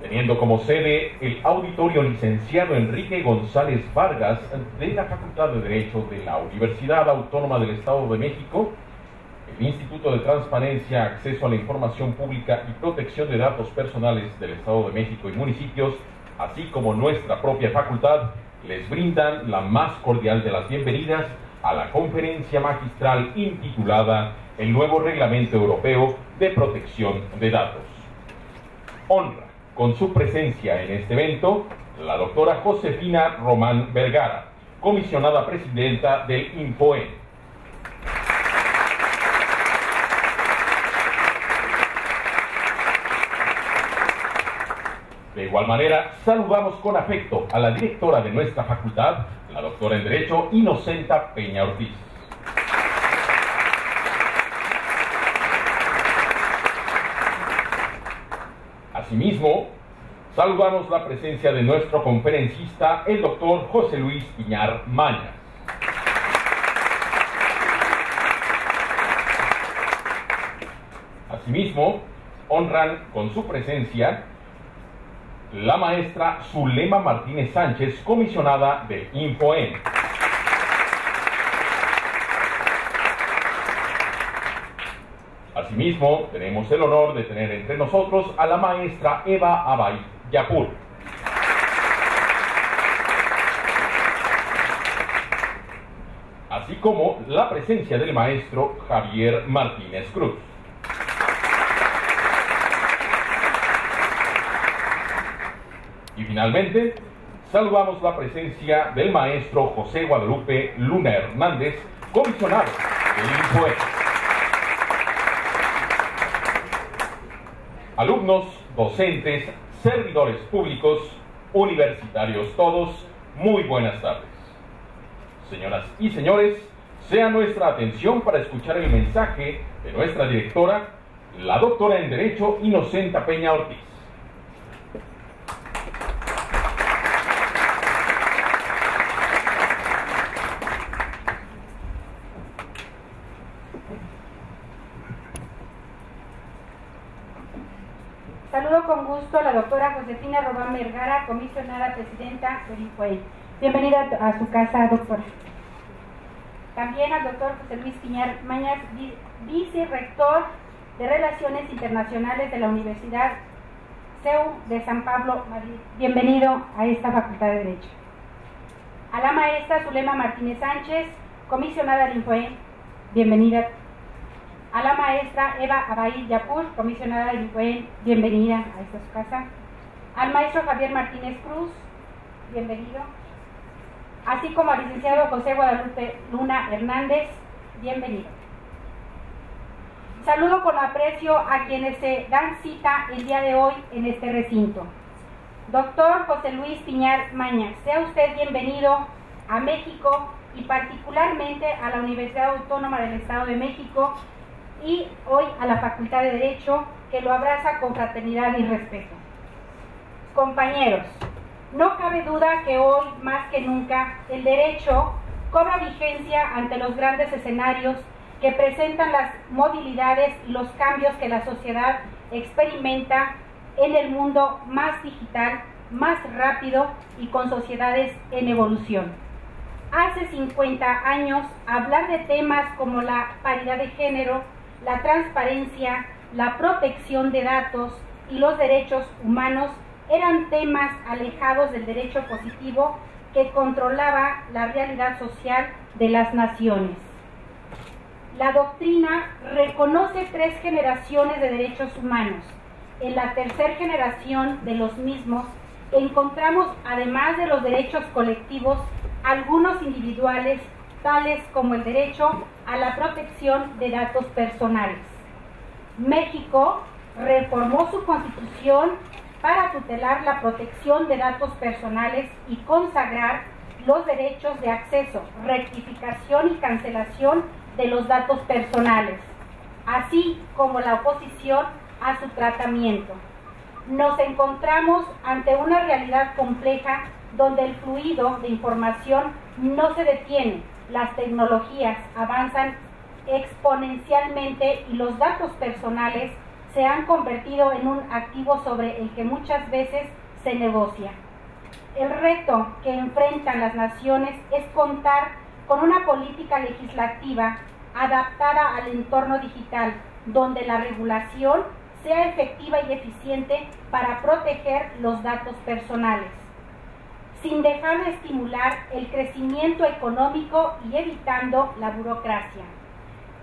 teniendo como sede el Auditorio Licenciado Enrique González Vargas de la Facultad de Derecho de la Universidad Autónoma del Estado de México, el Instituto de Transparencia, Acceso a la Información Pública y Protección de Datos Personales del Estado de México y municipios, así como nuestra propia facultad, les brindan la más cordial de las bienvenidas a la conferencia magistral intitulada El nuevo Reglamento Europeo de Protección de Datos. Honra con su presencia en este evento la doctora Josefina Román Vergara, comisionada presidenta del INFOE. De igual manera, saludamos con afecto a la directora de nuestra facultad, la doctora en Derecho Inocenta Peña Ortiz. Asimismo, saludamos la presencia de nuestro conferencista, el doctor José Luis Piñar Mañas. Asimismo, honran con su presencia la maestra Zulema Martínez Sánchez, comisionada del INFOE. Asimismo, tenemos el honor de tener entre nosotros a la maestra Eva Abay Yapur. Así como la presencia del maestro Javier Martínez Cruz. Y finalmente, saludamos la presencia del maestro José Guadalupe Luna Hernández, comisionado del INFOE. Alumnos, docentes, servidores públicos, universitarios todos, muy buenas tardes. Señoras y señores, sea nuestra atención para escuchar el mensaje de nuestra directora, la doctora en Derecho Inocenta Peña Ortiz. Saludo con gusto a la doctora Josefina Román Vergara, comisionada presidenta del INFOE. Bienvenida a su casa, doctora. También al doctor José Luis Piñar Mañas, vicerrector de Relaciones Internacionales de la Universidad CEU de San Pablo, Madrid. Bienvenido a esta Facultad de Derecho. A la maestra Zulema Martínez Sánchez, comisionada del INFOE. Bienvenida. A la maestra Eva Abay Yapur, comisionada del INFOE, bienvenida a esta su casa. Al maestro Javier Martínez Cruz, bienvenido. Así como al licenciado José Guadalupe Luna Hernández, bienvenido. Saludo con aprecio a quienes se dan cita el día de hoy en este recinto. Doctor José Luis Piñar Mañas, sea usted bienvenido a México y particularmente a la Universidad Autónoma del Estado de México, y hoy a la Facultad de Derecho, que lo abraza con fraternidad y respeto. Compañeros, no cabe duda que hoy, más que nunca, el derecho cobra vigencia ante los grandes escenarios que presentan las movilidades y los cambios que la sociedad experimenta en el mundo más digital, más rápido y con sociedades en evolución. Hace 50 años, hablar de temas como la paridad de género, la transparencia, la protección de datos y los derechos humanos eran temas alejados del derecho positivo que controlaba la realidad social de las naciones. La doctrina reconoce 3 generaciones de derechos humanos. En la tercera generación de los mismos encontramos, además de los derechos colectivos, algunos individuales, tales como el derecho a la protección de datos personales. México reformó su constitución para tutelar la protección de datos personales y consagrar los derechos de acceso, rectificación y cancelación de los datos personales, así como la oposición a su tratamiento. Nos encontramos ante una realidad compleja donde el fluido de información no se detiene, las tecnologías avanzan exponencialmente y los datos personales se han convertido en un activo sobre el que muchas veces se negocia. El reto que enfrentan las naciones es contar con una política legislativa adaptada al entorno digital, donde la regulación sea efectiva y eficiente para proteger los datos personales, sin dejar de estimular el crecimiento económico y evitando la burocracia.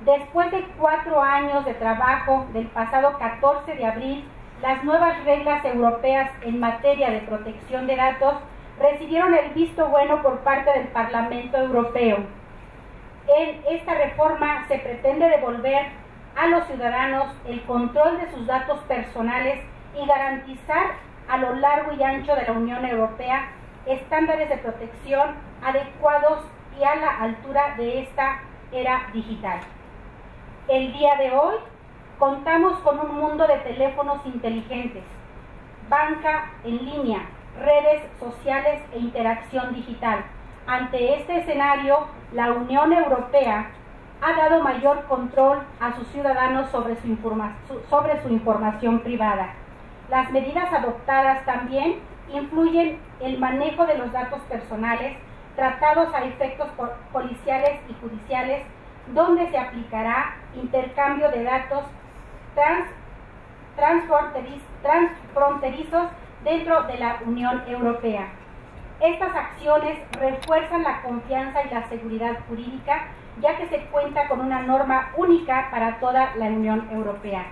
Después de 4 años de trabajo, del pasado 14 de abril, las nuevas reglas europeas en materia de protección de datos recibieron el visto bueno por parte del Parlamento Europeo. En esta reforma se pretende devolver a los ciudadanos el control de sus datos personales y garantizar a lo largo y ancho de la Unión Europea estándares de protección adecuados y a la altura de esta era digital. El día de hoy contamos con un mundo de teléfonos inteligentes, banca en línea, redes sociales e interacción digital. Ante este escenario, la Unión Europea ha dado mayor control a sus ciudadanos sobre su información privada. Las medidas adoptadas también incluyen el manejo de los datos personales tratados a efectos policiales y judiciales, donde se aplicará intercambio de datos transfronterizos dentro de la Unión Europea. Estas acciones refuerzan la confianza y la seguridad jurídica, ya que se cuenta con una norma única para toda la Unión Europea.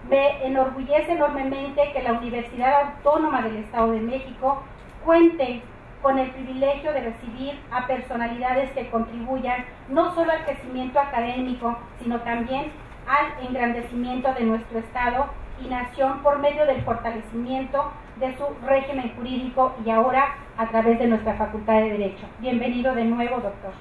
Me enorgullece enormemente que la Universidad Autónoma del Estado de México cuente con el privilegio de recibir a personalidades que contribuyan no solo al crecimiento académico, sino también al engrandecimiento de nuestro Estado y nación por medio del fortalecimiento de su régimen jurídico y ahora a través de nuestra Facultad de Derecho. Bienvenido de nuevo, doctor.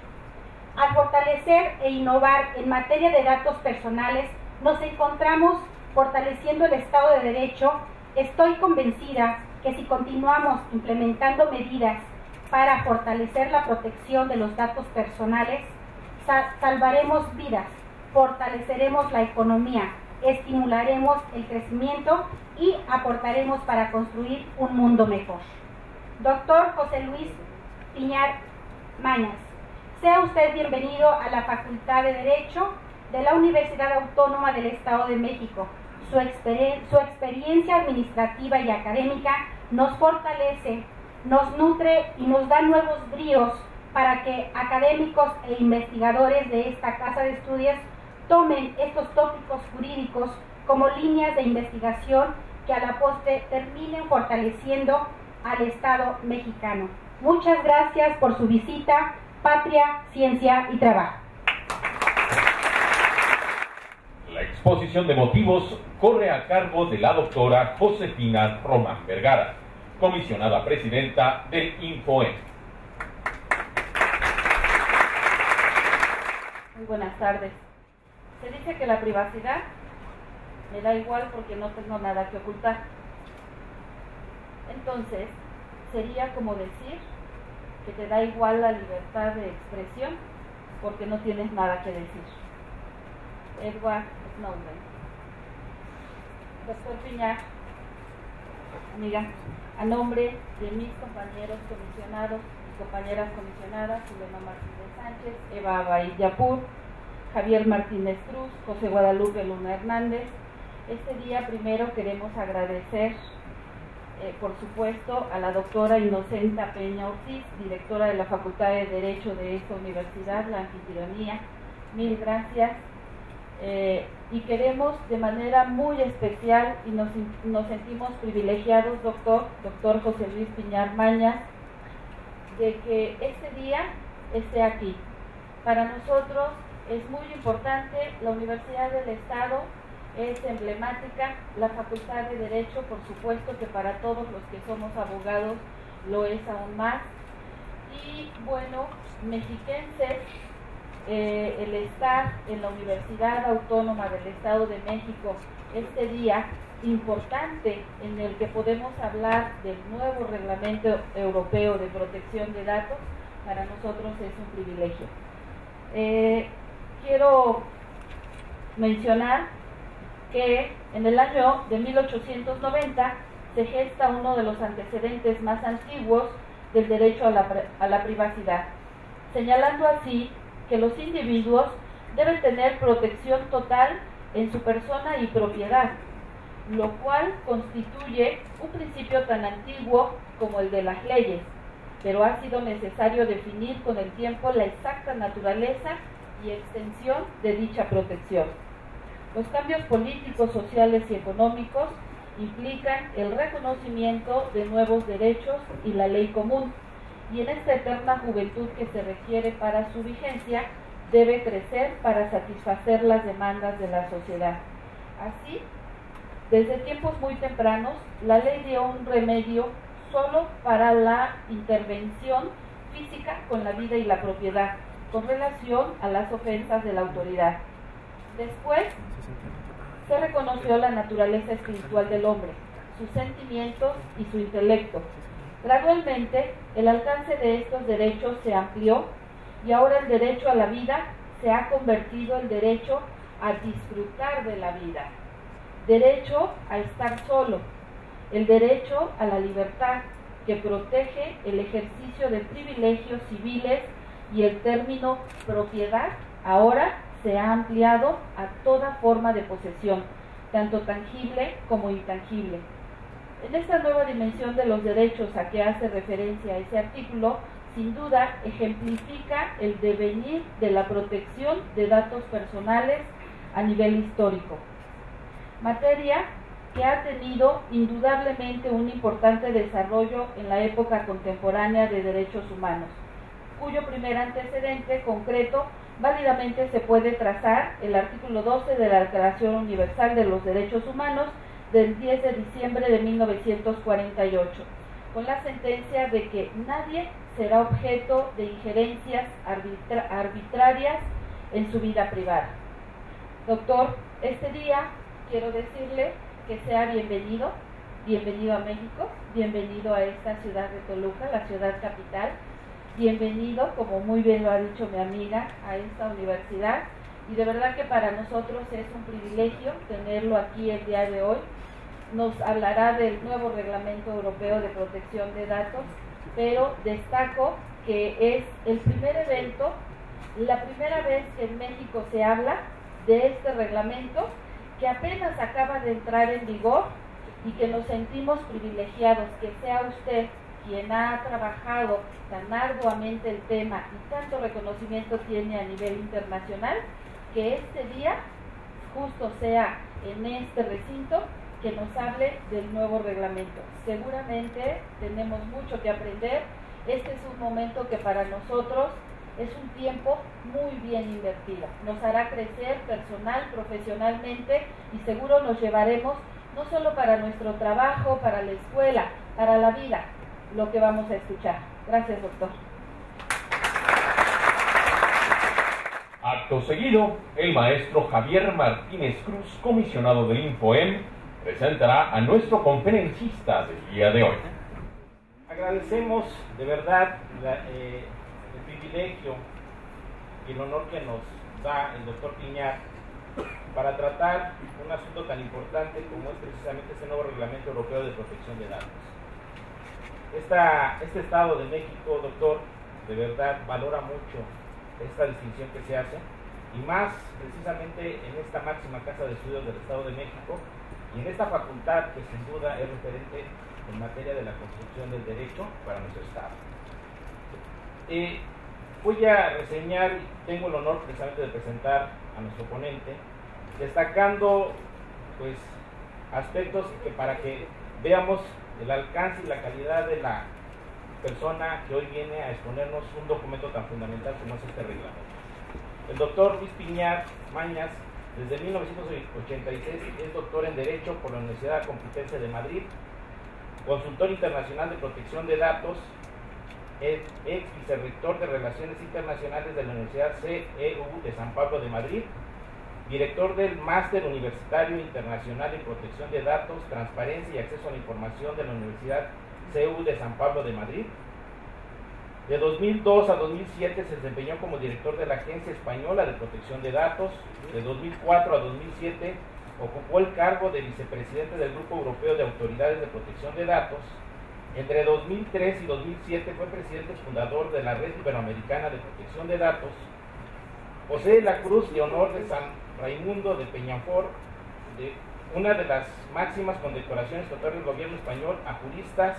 Al fortalecer e innovar en materia de datos personales, nos encontramos fortaleciendo el Estado de Derecho. Estoy convencida que si continuamos implementando medidas para fortalecer la protección de los datos personales, salvaremos vidas, fortaleceremos la economía, estimularemos el crecimiento y aportaremos para construir un mundo mejor. Doctor José Luis Piñar Mañas, sea usted bienvenido a la Facultad de Derecho de la Universidad Autónoma del Estado de México. Su experiencia administrativa y académica nos fortalece, nos nutre y nos da nuevos bríos para que académicos e investigadores de esta casa de estudios tomen estos tópicos jurídicos como líneas de investigación que a la postre terminen fortaleciendo al Estado mexicano. Muchas gracias por su visita. Patria, Ciencia y Trabajo. La exposición de motivos corre a cargo de la doctora Josefina Román Vergara, comisionada presidenta del INFOEM. Muy buenas tardes. Se dice que la privacidad me da igual porque no tengo nada que ocultar. Entonces, sería como decir que te da igual la libertad de expresión porque no tienes nada que decir. Edward Snowden. Doctor Piñar, amiga, a nombre de mis compañeros comisionados y compañeras comisionadas, Zulema Martínez Sánchez, Eva Abay Yapur, Javier Martínez Cruz, José Guadalupe Luna Hernández, este día primero queremos agradecer, por supuesto, a la doctora Inocenta Peña Ortiz, directora de la Facultad de Derecho de esta universidad, la anfitrionía. Mil gracias. Y queremos de manera muy especial, y nos sentimos privilegiados, doctor José Luis Piñar Mañas, de que este día esté aquí. Para nosotros es muy importante, la Universidad del Estado es emblemática, la Facultad de Derecho, por supuesto que para todos los que somos abogados lo es aún más. Y bueno, mexiquenses, el estar en la Universidad Autónoma del Estado de México este día importante en el que podemos hablar del nuevo Reglamento Europeo de Protección de Datos, para nosotros es un privilegio. Quiero mencionar que en el año de 1890 se gesta uno de los antecedentes más antiguos del derecho a la privacidad, señalando así que los individuos deben tener protección total en su persona y propiedad, lo cual constituye un principio tan antiguo como el de las leyes, pero ha sido necesario definir con el tiempo la exacta naturaleza y extensión de dicha protección. Los cambios políticos, sociales y económicos implican el reconocimiento de nuevos derechos y la ley común, y en esta eterna juventud que se requiere para su vigencia, debe crecer para satisfacer las demandas de la sociedad. Así, desde tiempos muy tempranos, la ley dio un remedio solo para la intervención física con la vida y la propiedad, con relación a las ofensas de la autoridad. Después, se reconoció la naturaleza espiritual del hombre, sus sentimientos y su intelecto. Gradualmente, el alcance de estos derechos se amplió y ahora el derecho a la vida se ha convertido en derecho a disfrutar de la vida, derecho a estar solo, el derecho a la libertad que protege el ejercicio de privilegios civiles, y el término propiedad ahora se ha ampliado a toda forma de posesión, tanto tangible como intangible. En esta nueva dimensión de los derechos a que hace referencia ese artículo, sin duda ejemplifica el devenir de la protección de datos personales a nivel histórico, materia que ha tenido indudablemente un importante desarrollo en la época contemporánea de derechos humanos, cuyo primer antecedente concreto válidamente se puede trazar el artículo 12 de la Declaración Universal de los Derechos Humanos del 10 de diciembre de 1948, con la sentencia de que nadie será objeto de injerencias arbitrarias en su vida privada. Doctor, este día quiero decirle que sea bienvenido a México, bienvenido a esta ciudad de Toluca, la ciudad capital, bienvenido, como muy bien lo ha dicho mi amiga, a esta universidad, y de verdad que para nosotros es un privilegio tenerlo aquí el día de hoy. Nos hablará del nuevo Reglamento Europeo de Protección de Datos, pero destaco que es el primer evento, la primera vez que en México se habla de este reglamento, que apenas acaba de entrar en vigor, y que nos sentimos privilegiados que sea usted quien ha trabajado tan arduamente el tema y tanto reconocimiento tiene a nivel internacional, que este día justo sea en este recinto que nos hable del nuevo reglamento. Seguramente tenemos mucho que aprender. Este es un momento que para nosotros es un tiempo muy bien invertido. Nos hará crecer personal, profesionalmente, y seguro nos llevaremos no solo para nuestro trabajo, para la escuela, para la vida, lo que vamos a escuchar. Gracias, doctor. Acto seguido, el maestro Javier Martínez Cruz, comisionado del INFOEM, presentará a nuestro conferencista del día de hoy. Agradecemos de verdad el privilegio y el honor que nos da el doctor Piñar para tratar un asunto tan importante como es precisamente este nuevo Reglamento Europeo de Protección de Datos. Este Estado de México, doctor, de verdad valora mucho esta distinción que se hace, y más precisamente en esta máxima casa de estudios del Estado de México y en esta facultad que sin duda es referente en materia de la construcción del derecho para nuestro Estado. Voy a reseñar, tengo el honor precisamente de presentar a nuestro ponente, destacando pues aspectos que para que veamos el alcance y la calidad de la persona que hoy viene a exponernos un documento tan fundamental como es este reglamento. El doctor Luis Piñar Mañas, desde 1986 es doctor en Derecho por la Universidad Complutense de Madrid, consultor internacional de protección de datos, ex vicerrector de Relaciones Internacionales de la Universidad CEU de San Pablo de Madrid, director del Máster Universitario Internacional en Protección de Datos, Transparencia y Acceso a la Información de la Universidad CEU de San Pablo de Madrid. De 2002 a 2007 se desempeñó como director de la Agencia Española de Protección de Datos. De 2004 a 2007 ocupó el cargo de vicepresidente del Grupo Europeo de Autoridades de Protección de Datos. Entre 2003 y 2007 fue presidente fundador de la Red Iberoamericana de Protección de Datos. Posee la Cruz de Honor de San Raimundo de Peñafort, una de las máximas condecoraciones que otorga el gobierno español a juristas.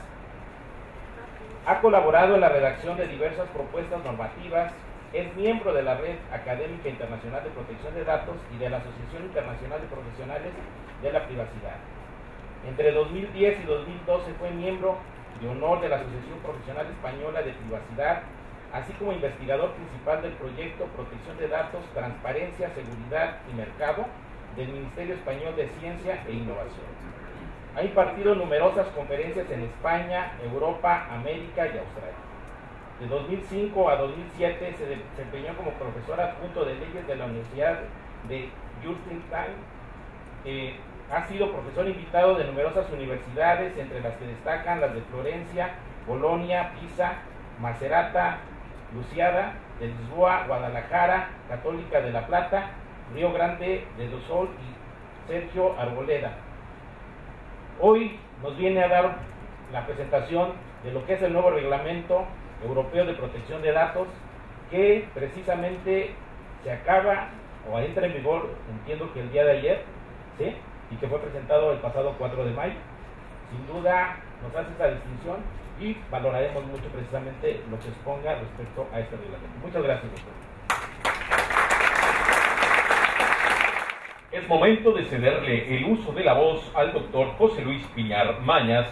Ha colaborado en la redacción de diversas propuestas normativas. Es miembro de la Red Académica Internacional de Protección de Datos y de la Asociación Internacional de Profesionales de la Privacidad. Entre 2010 y 2012 fue miembro de honor de la Asociación Profesional Española de Privacidad, así como investigador principal del proyecto Protección de Datos, Transparencia, Seguridad y Mercado del Ministerio Español de Ciencia e Innovación. Ha impartido numerosas conferencias en España, Europa, América y Australia. De 2005 a 2007 se desempeñó como profesor adjunto de leyes de la Universidad de Georgetown. Ha sido profesor invitado de numerosas universidades, entre las que destacan las de Florencia, Bolonia, Pisa, Macerata, Luciana, de Lisboa, Guadalajara, Católica de La Plata, Río Grande de do Sul y Sergio Arboleda. Hoy nos viene a dar la presentación de lo que es el nuevo Reglamento Europeo de Protección de Datos, que precisamente se acaba o entra en vigor, entiendo que el día de ayer, ¿sí? Y que fue presentado el pasado 4 de mayo. Sin duda nos hace esta distinción y valoraremos mucho precisamente lo que exponga respecto a este reglamento. Muchas gracias, doctor. Es momento de cederle el uso de la voz al doctor José Luis Piñar Mañas,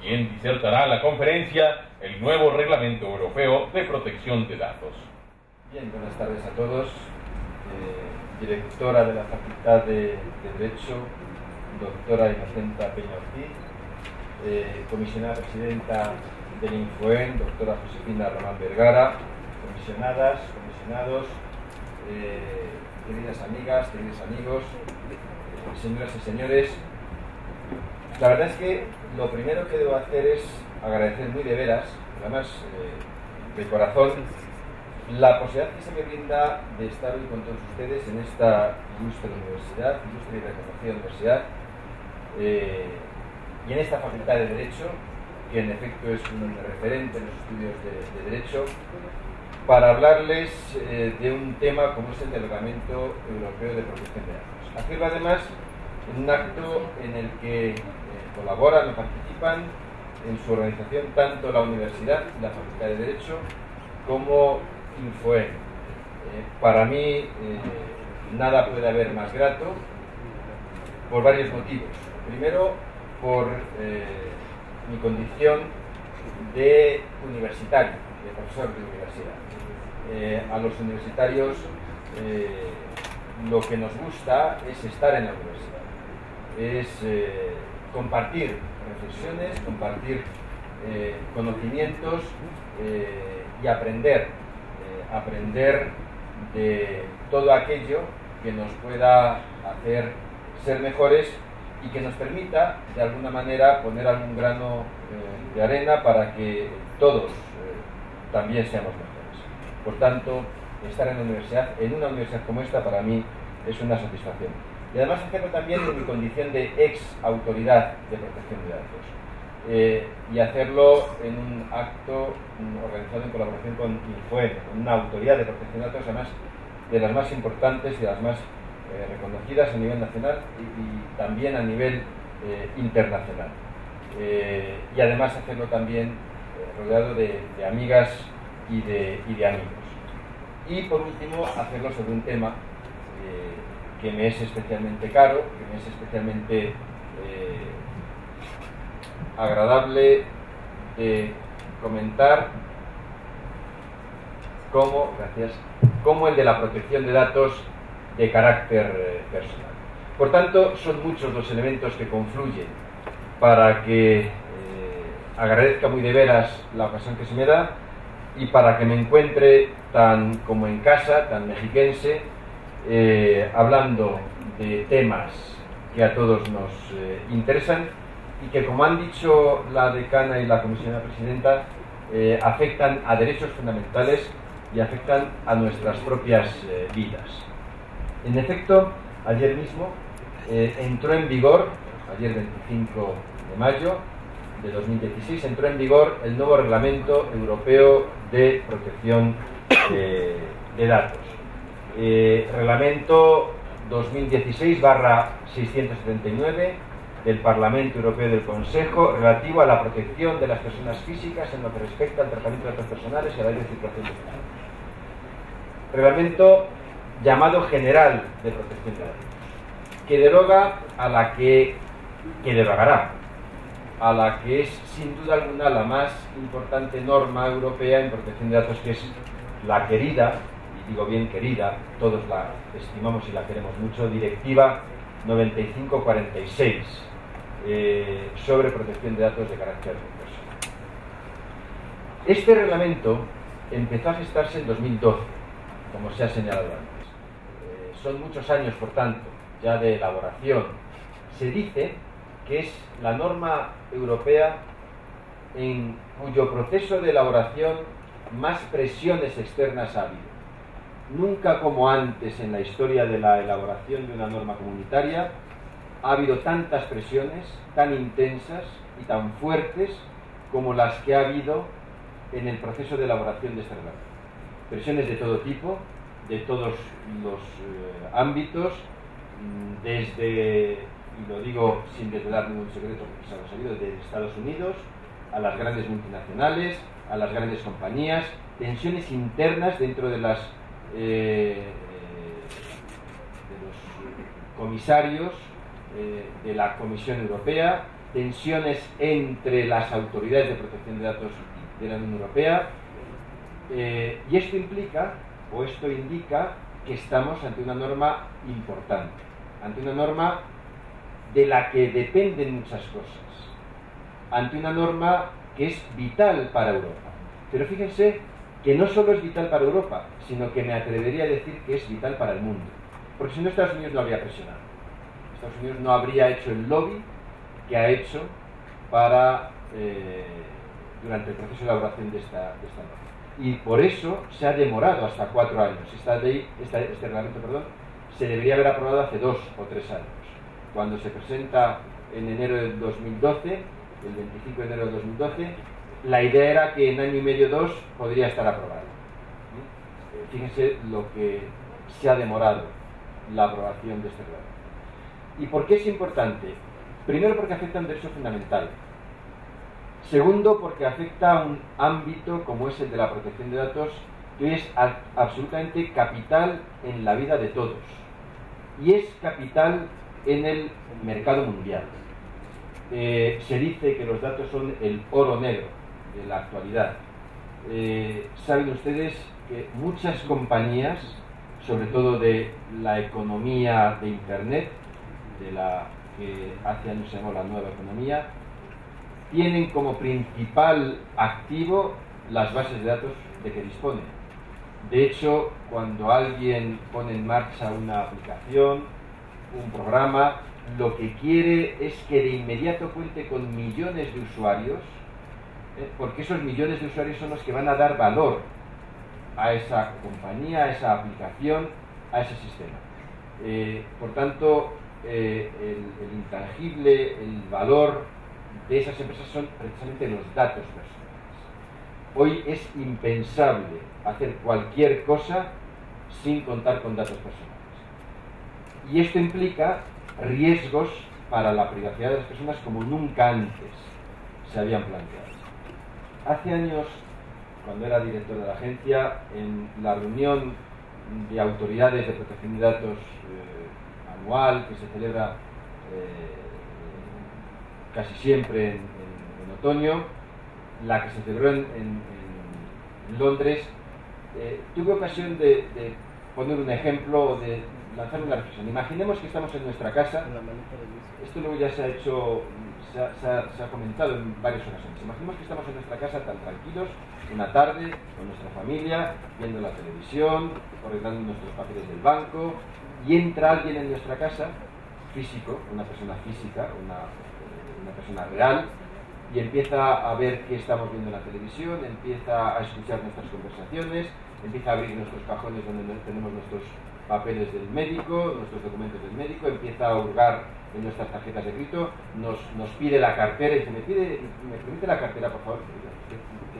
quien disertará la conferencia El nuevo Reglamento Europeo de Protección de Datos. Bien, buenas tardes a todos. Directora de la Facultad de Derecho, doctora Inocenta Peña Ortiz, comisionada presidenta del Infoen, doctora Josefina Román Vergara, comisionadas, comisionados, queridas amigas, queridos amigos, señoras y señores. La verdad es que lo primero que debo hacer es agradecer muy de veras, además de corazón, la posibilidad que se me brinda de estar hoy con todos ustedes en esta ilustre universidad, ilustre y reconocida universidad, y en esta Facultad de Derecho, que en efecto es un referente en los estudios de Derecho, para hablarles de un tema como es el del Reglamento Europeo de Protección de Datos. Hacerlo además en un acto en el que colaboran o participan en su organización tanto la universidad, la Facultad de Derecho, como Infoen. Para mí nada puede haber más grato por varios motivos. Primero, por mi condición de universitario, de profesor de universidad. A los universitarios lo que nos gusta es estar en la universidad, es compartir reflexiones, compartir conocimientos y aprender de todo aquello que nos pueda hacer ser mejores y que nos permita de alguna manera poner algún grano de arena para que todos también seamos mejores. Por tanto, estar en una universidad como esta, para mí es una satisfacción. Y además hacerlo también en mi condición de ex autoridad de protección de datos. Y hacerlo en un acto organizado en colaboración con Infoen, una autoridad de protección de datos, además de las más importantes y de las más reconocidas a nivel nacional y también a nivel internacional. Y además hacerlo también rodeado de amigas y de amigos. Y por último, hacerlo sobre un tema que me es especialmente caro, que me es especialmente agradable de comentar, como el de la protección de datos de carácter personal. Por tanto, son muchos los elementos que confluyen para que agradezca muy de veras la ocasión que se me da y para que me encuentre tan como en casa, tan mexiquense, hablando de temas que a todos nos interesan y que, como han dicho la decana y la comisionada presidenta, afectan a derechos fundamentales y afectan a nuestras propias vidas. En efecto, ayer mismo entró en vigor, ayer 25 de mayo de 2016, entró en vigor el nuevo Reglamento Europeo de Protección de Datos. Reglamento 2016/679 del Parlamento Europeo y del Consejo relativo a la protección de las personas físicas en lo que respecta al tratamiento de datos personales y a la libre circulación de datos. Reglamento llamado General de Protección de Datos, que deroga a la que derogará a la que es sin duda alguna la más importante norma europea en protección de datos, que es la querida, y digo bien querida, todos la estimamos y la queremos mucho, Directiva 95/46 sobre protección de datos de carácter personal. Este reglamento empezó a gestarse en 2012, como se ha señalado antes. Son muchos años, por tanto, ya de elaboración. Se dice que es la norma europea en cuyo proceso de elaboración más presiones externas ha habido. Nunca como antes en la historia de la elaboración de una norma comunitaria ha habido tantas presiones tan intensas y tan fuertes como las que ha habido en el proceso de elaboración de este reglamento. Presiones de todo tipo, de todos los ámbitos, desde, y lo digo sin desvelar ningún secreto porque se ha sabido, de Estados Unidos a las grandes multinacionales, a las grandes compañías, tensiones internas dentro de los comisarios de la Comisión Europea, tensiones entre las autoridades de protección de datos de la Unión Europea, y esto implica, o esto indica, que estamos ante una norma importante, ante una norma de la que dependen muchas cosas, ante una norma que es vital para Europa. Pero fíjense que no solo es vital para Europa, sino que me atrevería a decir que es vital para el mundo, porque si no, Estados Unidos no habría presionado. Estados Unidos no habría hecho el lobby que ha hecho para durante el proceso de elaboración de esta norma. Y por eso se ha demorado hasta 4 años. Este reglamento, se debería haber aprobado hace 2 o 3 años. Cuando se presenta en enero del 2012, el 25 de enero del 2012, la idea era que en año y medio, 2, podría estar aprobado. Fíjense lo que se ha demorado la aprobación de este reglamento. ¿Y por qué es importante? Primero, porque afecta a un derecho fundamental. Segundo, porque afecta a un ámbito como es el de la protección de datos, que es absolutamente capital en la vida de todos. Y es capital en el mercado mundial. Se dice que los datos son el oro negro de la actualidad. Saben ustedes que muchas compañías, sobre todo de la economía de Internet, de la que hace años se llamó la nueva economía, tienen como principal activo las bases de datos de que disponen. De hecho, cuando alguien pone en marcha una aplicación, un programa, lo que quiere es que de inmediato cuente con millones de usuarios, porque esos millones de usuarios son los que van a dar valor a esa compañía, a esa aplicación, a ese sistema. Por tanto, el intangible, el valor de esas empresas son precisamente los datos personales. Hoy es impensable hacer cualquier cosa sin contar con datos personales. Y esto implica riesgos para la privacidad de las personas como nunca antes se habían planteado. Hace años, cuando era director de la agencia, en la reunión de autoridades de protección de datos anual que se celebra casi siempre en otoño, la que se celebró en Londres, tuve ocasión de poner un ejemplo, de lanzar una reflexión. Imaginemos que estamos en nuestra casa. Esto luego ya se ha hecho, se ha comentado en varias ocasiones. Imaginemos que estamos en nuestra casa tan tranquilos, una tarde, con nuestra familia, viendo la televisión, ordenando nuestros papeles del banco, y entra alguien en nuestra casa, físico, una persona física, una persona real, y empieza a ver qué estamos viendo en la televisión, empieza a escuchar nuestras conversaciones, empieza a abrir nuestros cajones donde tenemos nuestros papeles del médico, nuestros documentos del médico, empieza a hurgar en nuestras tarjetas de crédito, nos pide la cartera y dice, ¿me permite la cartera, por favor?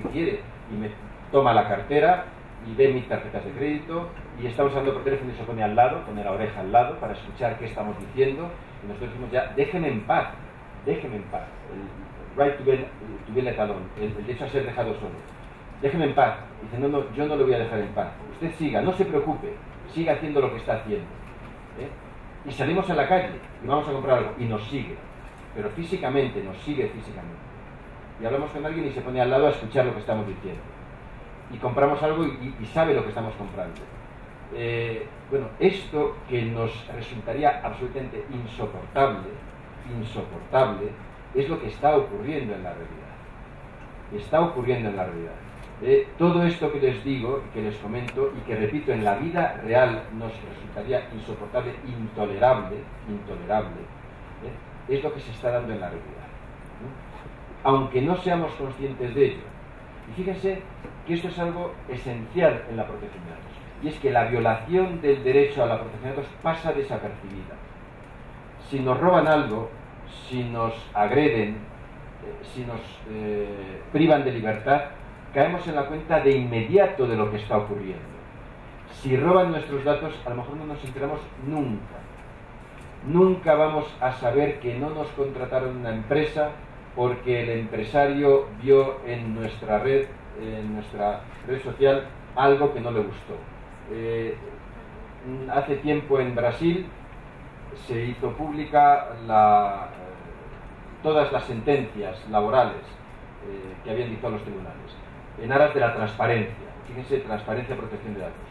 ¿Qué quiere? Y me toma la cartera y ve mis tarjetas de crédito y estamos hablando por teléfono y se pone al lado, pone la oreja al lado para escuchar qué estamos diciendo y nosotros decimos ya, déjeme en paz, déjeme en paz. El right to be let alone, el derecho a ser dejado solo. Déjeme en paz. Dice, no, yo no lo voy a dejar en paz. Usted siga, no se preocupe, siga haciendo lo que está haciendo. Y salimos a la calle y vamos a comprar algo y nos sigue, pero físicamente, nos sigue físicamente. Y hablamos con alguien y se pone al lado a escuchar lo que estamos diciendo. Y compramos algo y sabe lo que estamos comprando. Bueno, esto que nos resultaría absolutamente insoportable, es lo que está ocurriendo en la realidad. Está ocurriendo en la realidad. Todo esto que les digo, que les comento y que repito, en la vida real nos resultaría insoportable, intolerable, es lo que se está dando en la realidad, aunque no seamos conscientes de ello. Y fíjense que esto es algo esencial en la protección de datos, y es que la violación del derecho a la protección de datos pasa desapercibida. Si nos roban algo, si nos agreden, si nos privan de libertad, caemos en la cuenta de inmediato de lo que está ocurriendo. Si roban nuestros datos, a lo mejor no nos enteramos nunca. Nunca vamos a saber que no nos contrataron una empresa porque el empresario vio en nuestra red social, algo que no le gustó. Hace tiempo en Brasil se hizo pública todas las sentencias laborales que habían dictado los tribunales, en aras de la transparencia. Fíjense, transparencia, protección de datos,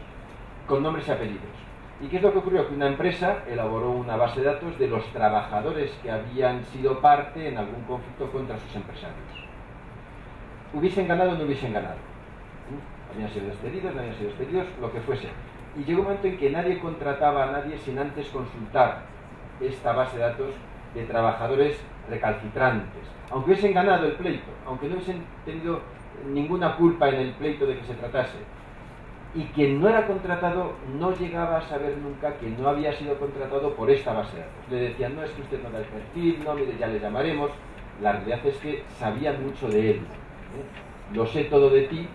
con nombres y apellidos. ¿Y qué es lo que ocurrió? Que una empresa elaboró una base de datos de los trabajadores que habían sido parte en algún conflicto contra sus empresarios. ¿Hubiesen ganado o no hubiesen ganado? Habían sido despedidos, no habían sido despedidos, lo que fuese. Y llegó un momento en que nadie contrataba a nadie sin antes consultar esta base de datos de trabajadores recalcitrantes. Aunque hubiesen ganado el pleito, aunque no hubiesen tenido ninguna culpa en el pleito de que se tratase, y quien no era contratado no llegaba a saber nunca que no había sido contratado por esta base de datos. Le decían, no, es que usted no da el perfil, no, mire, ya le llamaremos. La realidad es que sabían mucho de él. Lo sé todo de ti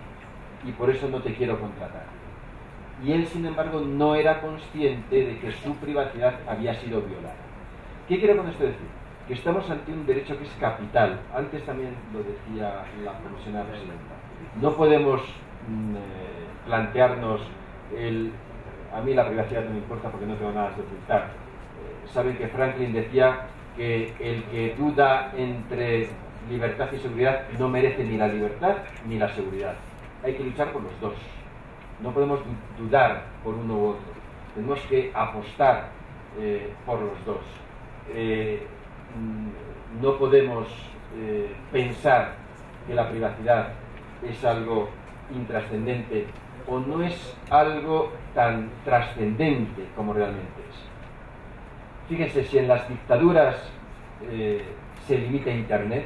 y por eso no te quiero contratar. Y él, sin embargo, no era consciente de que su privacidad había sido violada. ¿Qué quiero con esto decir? Que estamos ante un derecho que es capital. Antes también lo decía la comisionada presidenta. No podemos plantearnos a mí la privacidad no me importa porque no tengo nada que ocultar. Saben que Franklin decía que el que duda entre libertad y seguridad no merece ni la libertad ni la seguridad. Hay que luchar por los dos. No podemos dudar por uno u otro. Tenemos que apostar por los dos. No podemos pensar que la privacidad es algo intrascendente o no es algo tan trascendente como realmente es. Fíjense, si en las dictaduras se limita Internet,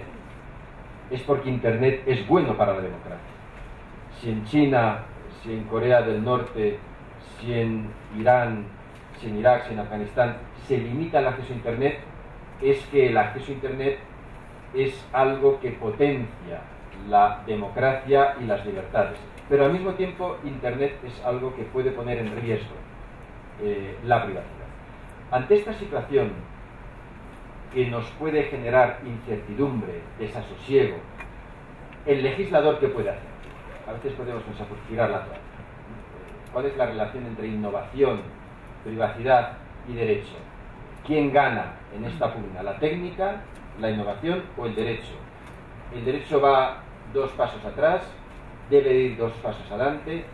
es porque Internet es bueno para la democracia. Si en China, si en Corea del Norte, si en Irán, si en Irak, si en Afganistán se limita el acceso a Internet, es que el acceso a Internet es algo que potencia la democracia y las libertades. Pero al mismo tiempo Internet es algo que puede poner en riesgo la privacidad. Ante esta situación que nos puede generar incertidumbre, desasosiego, el legislador, ¿qué puede hacer? A veces podemos pensar, pues girar la toalla. ¿Cuál es la relación entre innovación, privacidad y derecho? ¿Quién gana en esta pugna? ¿La técnica, la innovación o el derecho? El derecho va 2 pasos atrás, debe ir 2 pasos adelante.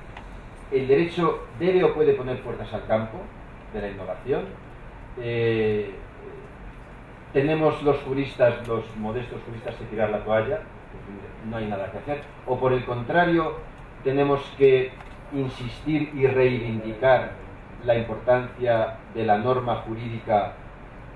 El derecho debe o puede poner puertas al campo de la innovación. Tenemos los juristas, los modestos juristas, que tirar la toalla, no hay nada que hacer. O por el contrario, tenemos que insistir y reivindicar la importancia de la norma jurídica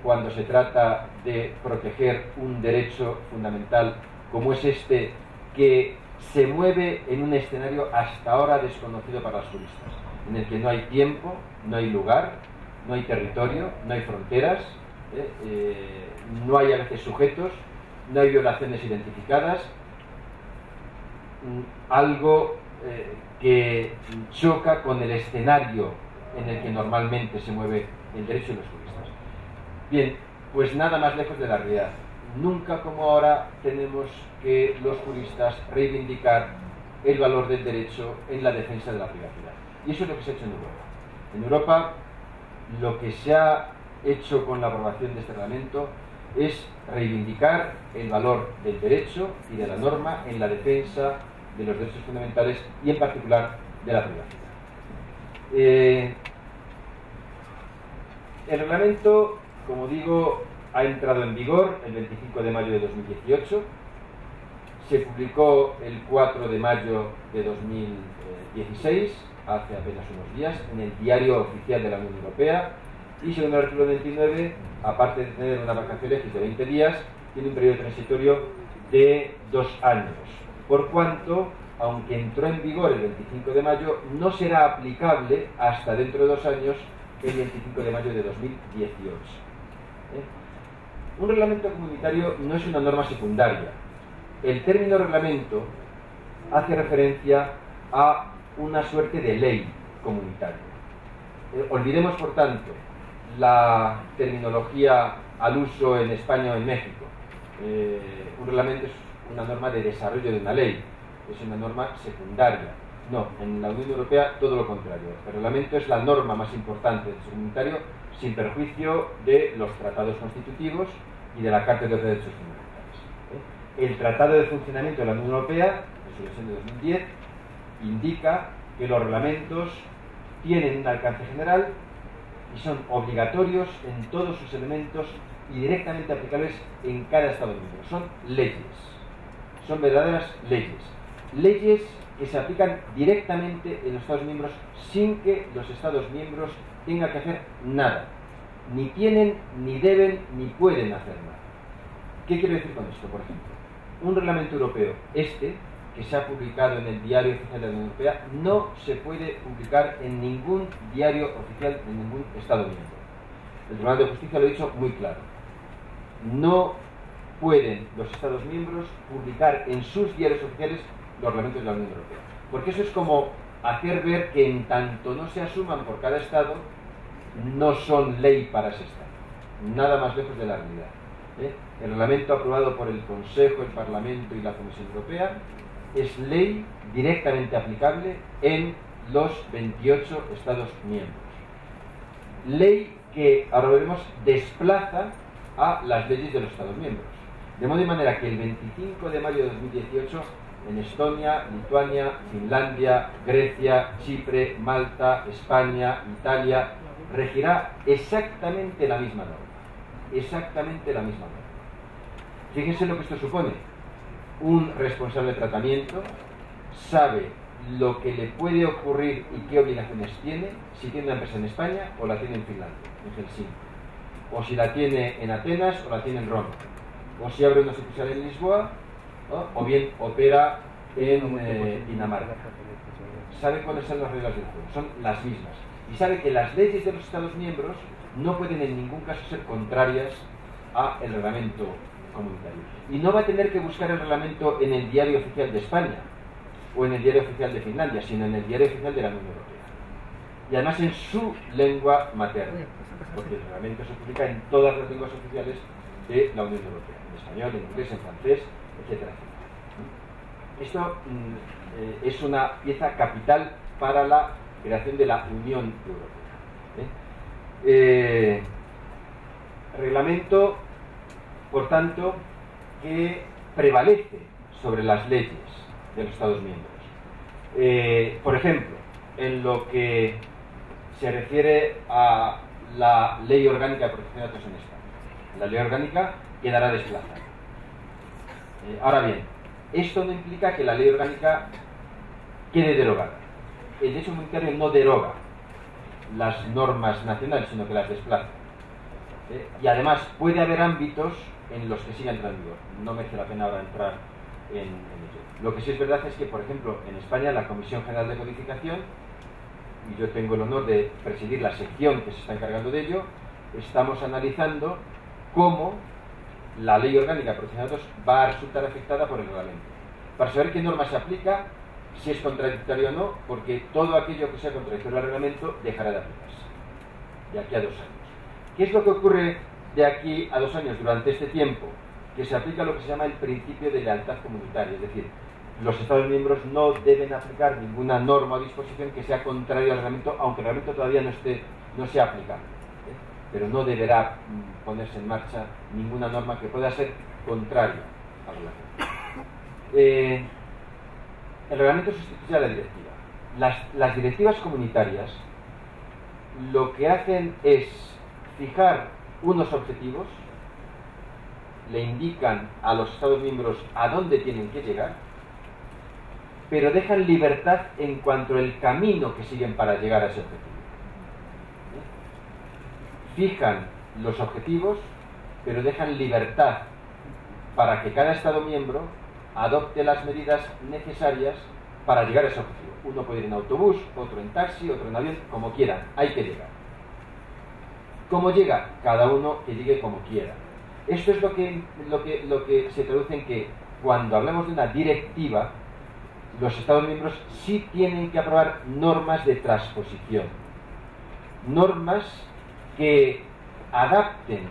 cuando se trata de proteger un derecho fundamental como es este, que se mueve en un escenario hasta ahora desconocido para los juristas. en el que no hay tiempo, no hay lugar, no hay territorio, no hay fronteras, no hay a veces sujetos, no hay violaciones identificadas, algo que choca con el escenario en el que normalmente se mueve el derecho de los juristas. Bien, pues nada más lejos de la realidad. Nunca como ahora tenemos que los juristas reivindicar el valor del derecho en la defensa de la privacidad. Y eso es lo que se ha hecho en Europa. En Europa, lo que se ha hecho con la aprobación de este reglamento es reivindicar el valor del derecho y de la norma en la defensa de los derechos fundamentales y en particular de la privacidad. El reglamento, como digo, ha entrado en vigor el 25 de mayo de 2018, se publicó el 4 de mayo de 2016, hace apenas unos días, en el Diario Oficial de la Unión Europea, y según el artículo 29, aparte de tener una vacación legis de 20 días, tiene un periodo transitorio de 2 años, por cuanto, aunque entró en vigor el 25 de mayo, no será aplicable hasta dentro de 2 años, el 25 de mayo de 2018. Un reglamento comunitario no es una norma secundaria. El término reglamento hace referencia a una suerte de ley comunitaria. Olvidemos, por tanto, la terminología al uso en España o en México. Un reglamento es una norma de desarrollo de una ley, es una norma secundaria. No, en la Unión Europea todo lo contrario. El reglamento es la norma más importante del derecho comunitario, sin perjuicio de los tratados constitutivos y de la Carta de los Derechos Fundamentales. El Tratado de Funcionamiento de la Unión Europea, resolución de 2010, indica que los reglamentos tienen un alcance general y son obligatorios en todos sus elementos y directamente aplicables en cada Estado miembro. Son leyes, son verdaderas leyes. Leyes que se aplican directamente en los Estados miembros sin que los Estados miembros tengan que hacer nada. Ni tienen, ni deben, ni pueden hacer nada. ¿Qué quiero decir con esto? Por ejemplo, un reglamento europeo, que se ha publicado en el Diario Oficial de la Unión Europea, no se puede publicar en ningún diario oficial de ningún Estado miembro. El Tribunal de Justicia lo ha dicho muy claro. No pueden los Estados miembros publicar en sus diarios oficiales los reglamentos de la Unión Europea. Porque eso es como hacer ver que en tanto no se asuman por cada Estado, no son ley para ese Estado. Nada más lejos de la realidad. El reglamento aprobado por el Consejo, el Parlamento y la Comisión Europea es ley directamente aplicable en los 28 Estados miembros. Ley que, ahora veremos, desplaza a las leyes de los Estados miembros. De modo y manera que el 25 de mayo de 2018, en Estonia, Lituania, Finlandia, Grecia, Chipre, Malta, España, Italia, regirá exactamente la misma norma. Exactamente la misma norma. Fíjense lo que esto supone. Un responsable de tratamiento sabe lo que le puede ocurrir y qué obligaciones tiene si tiene una empresa en España o la tiene en Finlandia, en Helsinki, o si la tiene en Atenas o la tiene en Roma, o si abre una sucursal en Lisboa, ¿no? O bien opera en Dinamarca. Sabe cuáles son las reglas del juego, son las mismas, y sabe que las leyes de los Estados miembros no pueden en ningún caso ser contrarias al reglamento comunitario. Y no va a tener que buscar el reglamento en el Diario Oficial de España o en el Diario Oficial de Finlandia, sino en el Diario Oficial de la Unión Europea. Y además en su lengua materna, porque el reglamento se publica en todas las lenguas oficiales de la Unión Europea, en español, en inglés, en francés, etcétera, etcétera. Esto es una pieza capital para la creación de la Unión Europea. Reglamento, por tanto, que prevalece sobre las leyes de los Estados miembros. Por ejemplo, en lo que se refiere a la Ley Orgánica de Protección de Datos en España. La Ley Orgánica quedará desplazada. Ahora bien, esto no implica que la Ley Orgánica quede derogada. El derecho comunitario no deroga las normas nacionales, sino que las desplaza. Y además puede haber ámbitos en los que siga entrando en vigor. No merece la pena ahora entrar en ello. Lo que sí es verdad es que, por ejemplo, en España la Comisión General de Codificación y yo tengo el honor de presidir la sección que se está encargando de ello, estamos analizando cómo la Ley Orgánica de Protección de Datos va a resultar afectada por el reglamento, para saber qué norma se aplica, si es contradictorio o no, porque todo aquello que sea contradictorio al reglamento dejará de aplicarse de aquí a 2 años. ¿Qué es lo que ocurre de aquí a 2 años durante este tiempo? Que se aplica lo que se llama el principio de lealtad comunitaria, es decir, los Estados miembros no deben aplicar ninguna norma o disposición que sea contraria al reglamento, aunque el reglamento todavía no sea aplicable, pero no deberá ponerse en marcha ninguna norma que pueda ser contraria al reglamento. El reglamento sustituye a la directiva. Las directivas comunitarias lo que hacen es fijar unos objetivos, le indican a los Estados miembros a dónde tienen que llegar, pero dejan libertad en cuanto al camino que siguen para llegar a ese objetivo. Fijan los objetivos, pero dejan libertad para que cada Estado miembro adopte las medidas necesarias para llegar a ese objetivo. Uno puede ir en autobús, otro en taxi, otro en avión, como quieran, hay que llegar. ¿Cómo llega? Cada uno que llegue como quiera. Esto es lo que se traduce en que cuando hablamos de una directiva, los Estados miembros sí tienen que aprobar normas de transposición, normas que adapten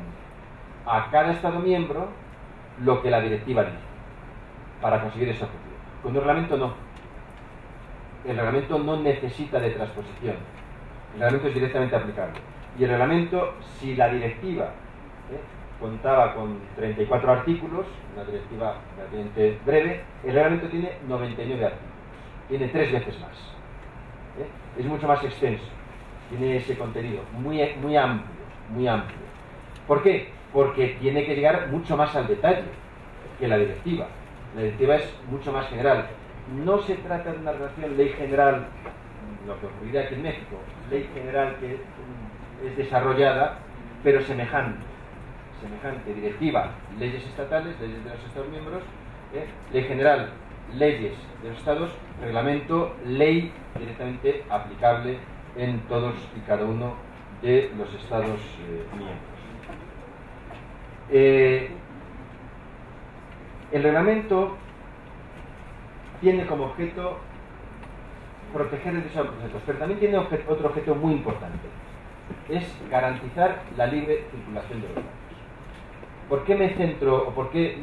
a cada Estado miembro lo que la directiva dice para conseguir ese objetivo. Con un reglamento no. El reglamento no necesita de transposición. El reglamento es directamente aplicable. Y el reglamento, si la directiva contaba con 34 artículos, una directiva relativamente breve, el reglamento tiene 99 artículos. Tiene 3 veces más. Es mucho más extenso. Tiene ese contenido muy amplio, muy amplio. ¿Por qué? Porque tiene que llegar mucho más al detalle que la directiva. La directiva es mucho más general. No se trata de una relación ley general, lo que ocurriría aquí en México, ley general que es desarrollada, pero semejante, directiva, leyes estatales, leyes de los Estados miembros, ley general, leyes de los Estados, reglamento, ley directamente aplicable en todos y cada uno de los Estados miembros. El reglamento tiene como objeto proteger el derecho a los datos, pero también tiene otro objeto muy importante, es garantizar la libre circulación de los datos. ¿Por qué me centro o por qué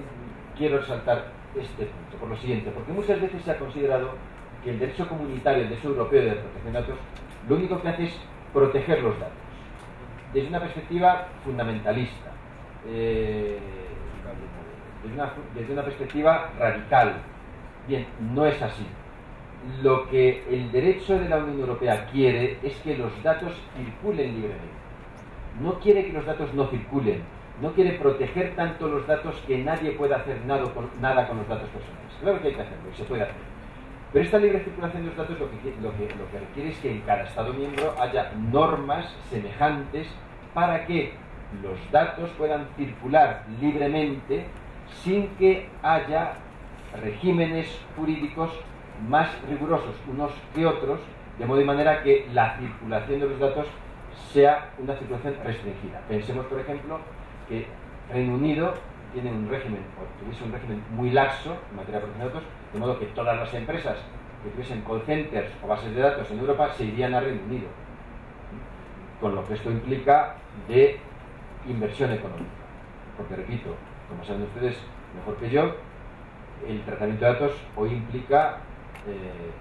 quiero resaltar este punto? Por lo siguiente, porque muchas veces se ha considerado que el derecho comunitario, el derecho europeo de protección de datos, lo único que hace es proteger los datos, desde una perspectiva fundamentalista, desde una perspectiva radical. Bien, no es así. Lo que el derecho de la Unión Europea quiere es que los datos circulen libremente. No quiere que los datos no circulen. No quiere proteger tanto los datos que nadie pueda hacer nada con los datos personales. Claro que hay que hacerlo y se puede hacer. Pero esta libre circulación de los datos lo que requiere es que en cada Estado miembro haya normas semejantes para que los datos puedan circular libremente sin que haya regímenes jurídicos más rigurosos unos que otros, de modo y manera que la circulación de los datos sea una circulación restringida. Pensemos, por ejemplo, que Reino Unido tiene un régimen, o tuviese un régimen muy laxo en materia de protección de datos, de modo que todas las empresas que tuviesen call centers o bases de datos en Europa se irían a Reino Unido, con lo que esto implica de inversión económica. Porque, repito, como saben ustedes mejor que yo, el tratamiento de datos hoy implica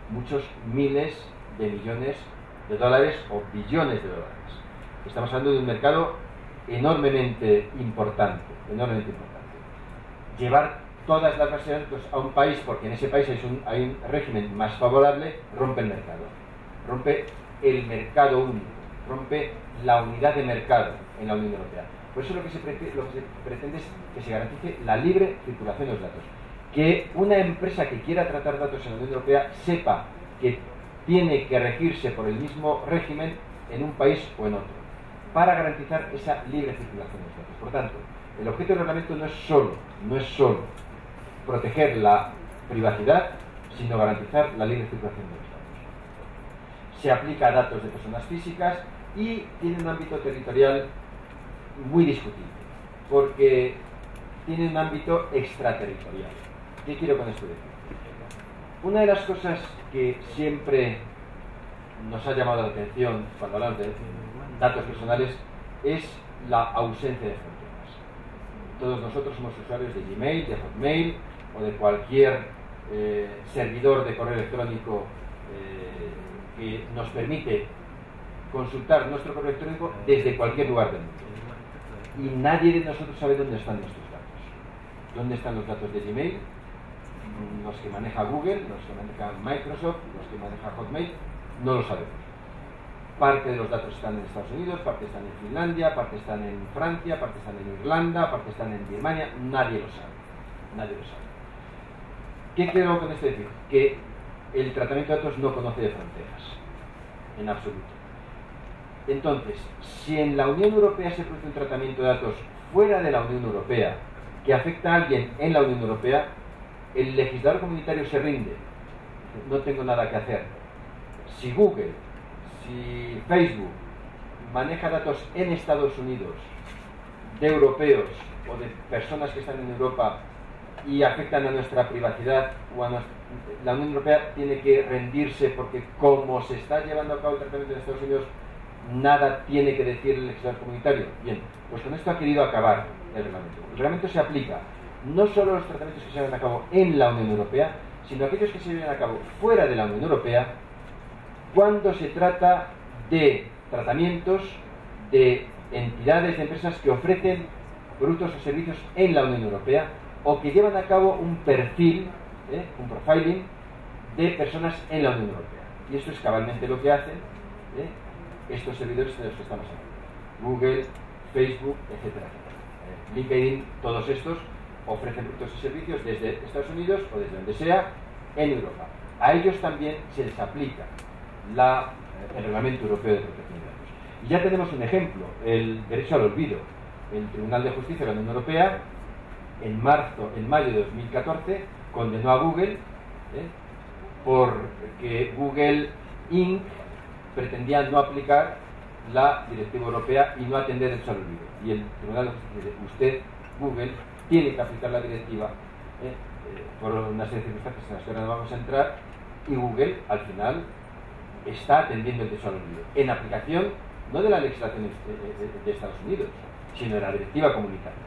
muchos miles de millones de dólares o billones de dólares. Estamos hablando de un mercado enormemente importante. Llevar todas las bases de datos a un país, porque en ese país hay un régimen más favorable, rompe el mercado. Rompe el mercado único, rompe la unidad de mercado en la Unión Europea. Por eso lo que se pretende es que se garantice la libre circulación de los datos. Que una empresa que quiera tratar datos en la Unión Europea sepa que tiene que regirse por el mismo régimen en un país o en otro, para garantizar esa libre circulación de los datos. Por tanto, el objeto del reglamento no es solo proteger la privacidad, sino garantizar la libre circulación de los datos. se aplica a datos de personas físicas y tiene un ámbito territorial muy discutible, porque tiene un ámbito extraterritorial. ¿Qué quiero con esto decir? Una de las cosas que siempre nos ha llamado la atención cuando hablamos de datos personales es la ausencia de fronteras. Todos nosotros somos usuarios de Gmail, de Hotmail o de cualquier servidor de correo electrónico que nos permite consultar nuestro correo electrónico desde cualquier lugar del mundo. Y nadie de nosotros sabe dónde están nuestros datos. ¿Dónde están los datos de Gmail? Los que maneja Google, los que maneja Microsoft, los que maneja Hotmail, no lo sabemos. Parte de los datos están en Estados Unidos, parte están en Finlandia, parte están en Francia, parte están en Irlanda, parte están en Birmania. Nadie lo sabe. Nadie lo sabe. ¿Qué quiero con esto decir? Que el tratamiento de datos no conoce de fronteras, en absoluto. Entonces, si en la Unión Europea se produce un tratamiento de datos fuera de la Unión Europea que afecta a alguien en la Unión Europea, el legislador comunitario se rinde. No tengo nada que hacer. Si Google, si Facebook maneja datos en Estados Unidos de europeos o de personas que están en Europa y afectan a nuestra privacidad o a la Unión Europea tiene que rendirse, porque como se está llevando a cabo el tratamiento en Estados Unidos, nada tiene que decir el legislador comunitario. Bien, pues con esto ha querido acabar el reglamento. El reglamento se aplica no solo a los tratamientos que se llevan a cabo en la Unión Europea, sino a aquellos que se llevan a cabo fuera de la Unión Europea, cuando se trata de tratamientos de entidades, de empresas que ofrecen productos o servicios en la Unión Europea o que llevan a cabo un perfil, un profiling de personas en la Unión Europea. Y esto es cabalmente lo que hacen estos servidores de los que estamos hablando. Google, Facebook, etcétera, etcétera. LinkedIn, todos estos ofrecen productos y servicios desde Estados Unidos o desde donde sea en Europa. A ellos también se les aplica el Reglamento Europeo de Protección de Datos. Y ya tenemos un ejemplo, el derecho al olvido. El Tribunal de Justicia de la Unión Europea en mayo de 2014 condenó a Google porque Google Inc. pretendía no aplicar la directiva europea y no atender el derecho al olvido. Y el Tribunal de Justicia dice: usted, Google, tiene que aplicar la directiva por una serie de circunstancias en las que ahora no vamos a entrar, y Google al final está atendiendo el derecho al olvido en aplicación no de la legislación de Estados Unidos, sino de la directiva comunitaria.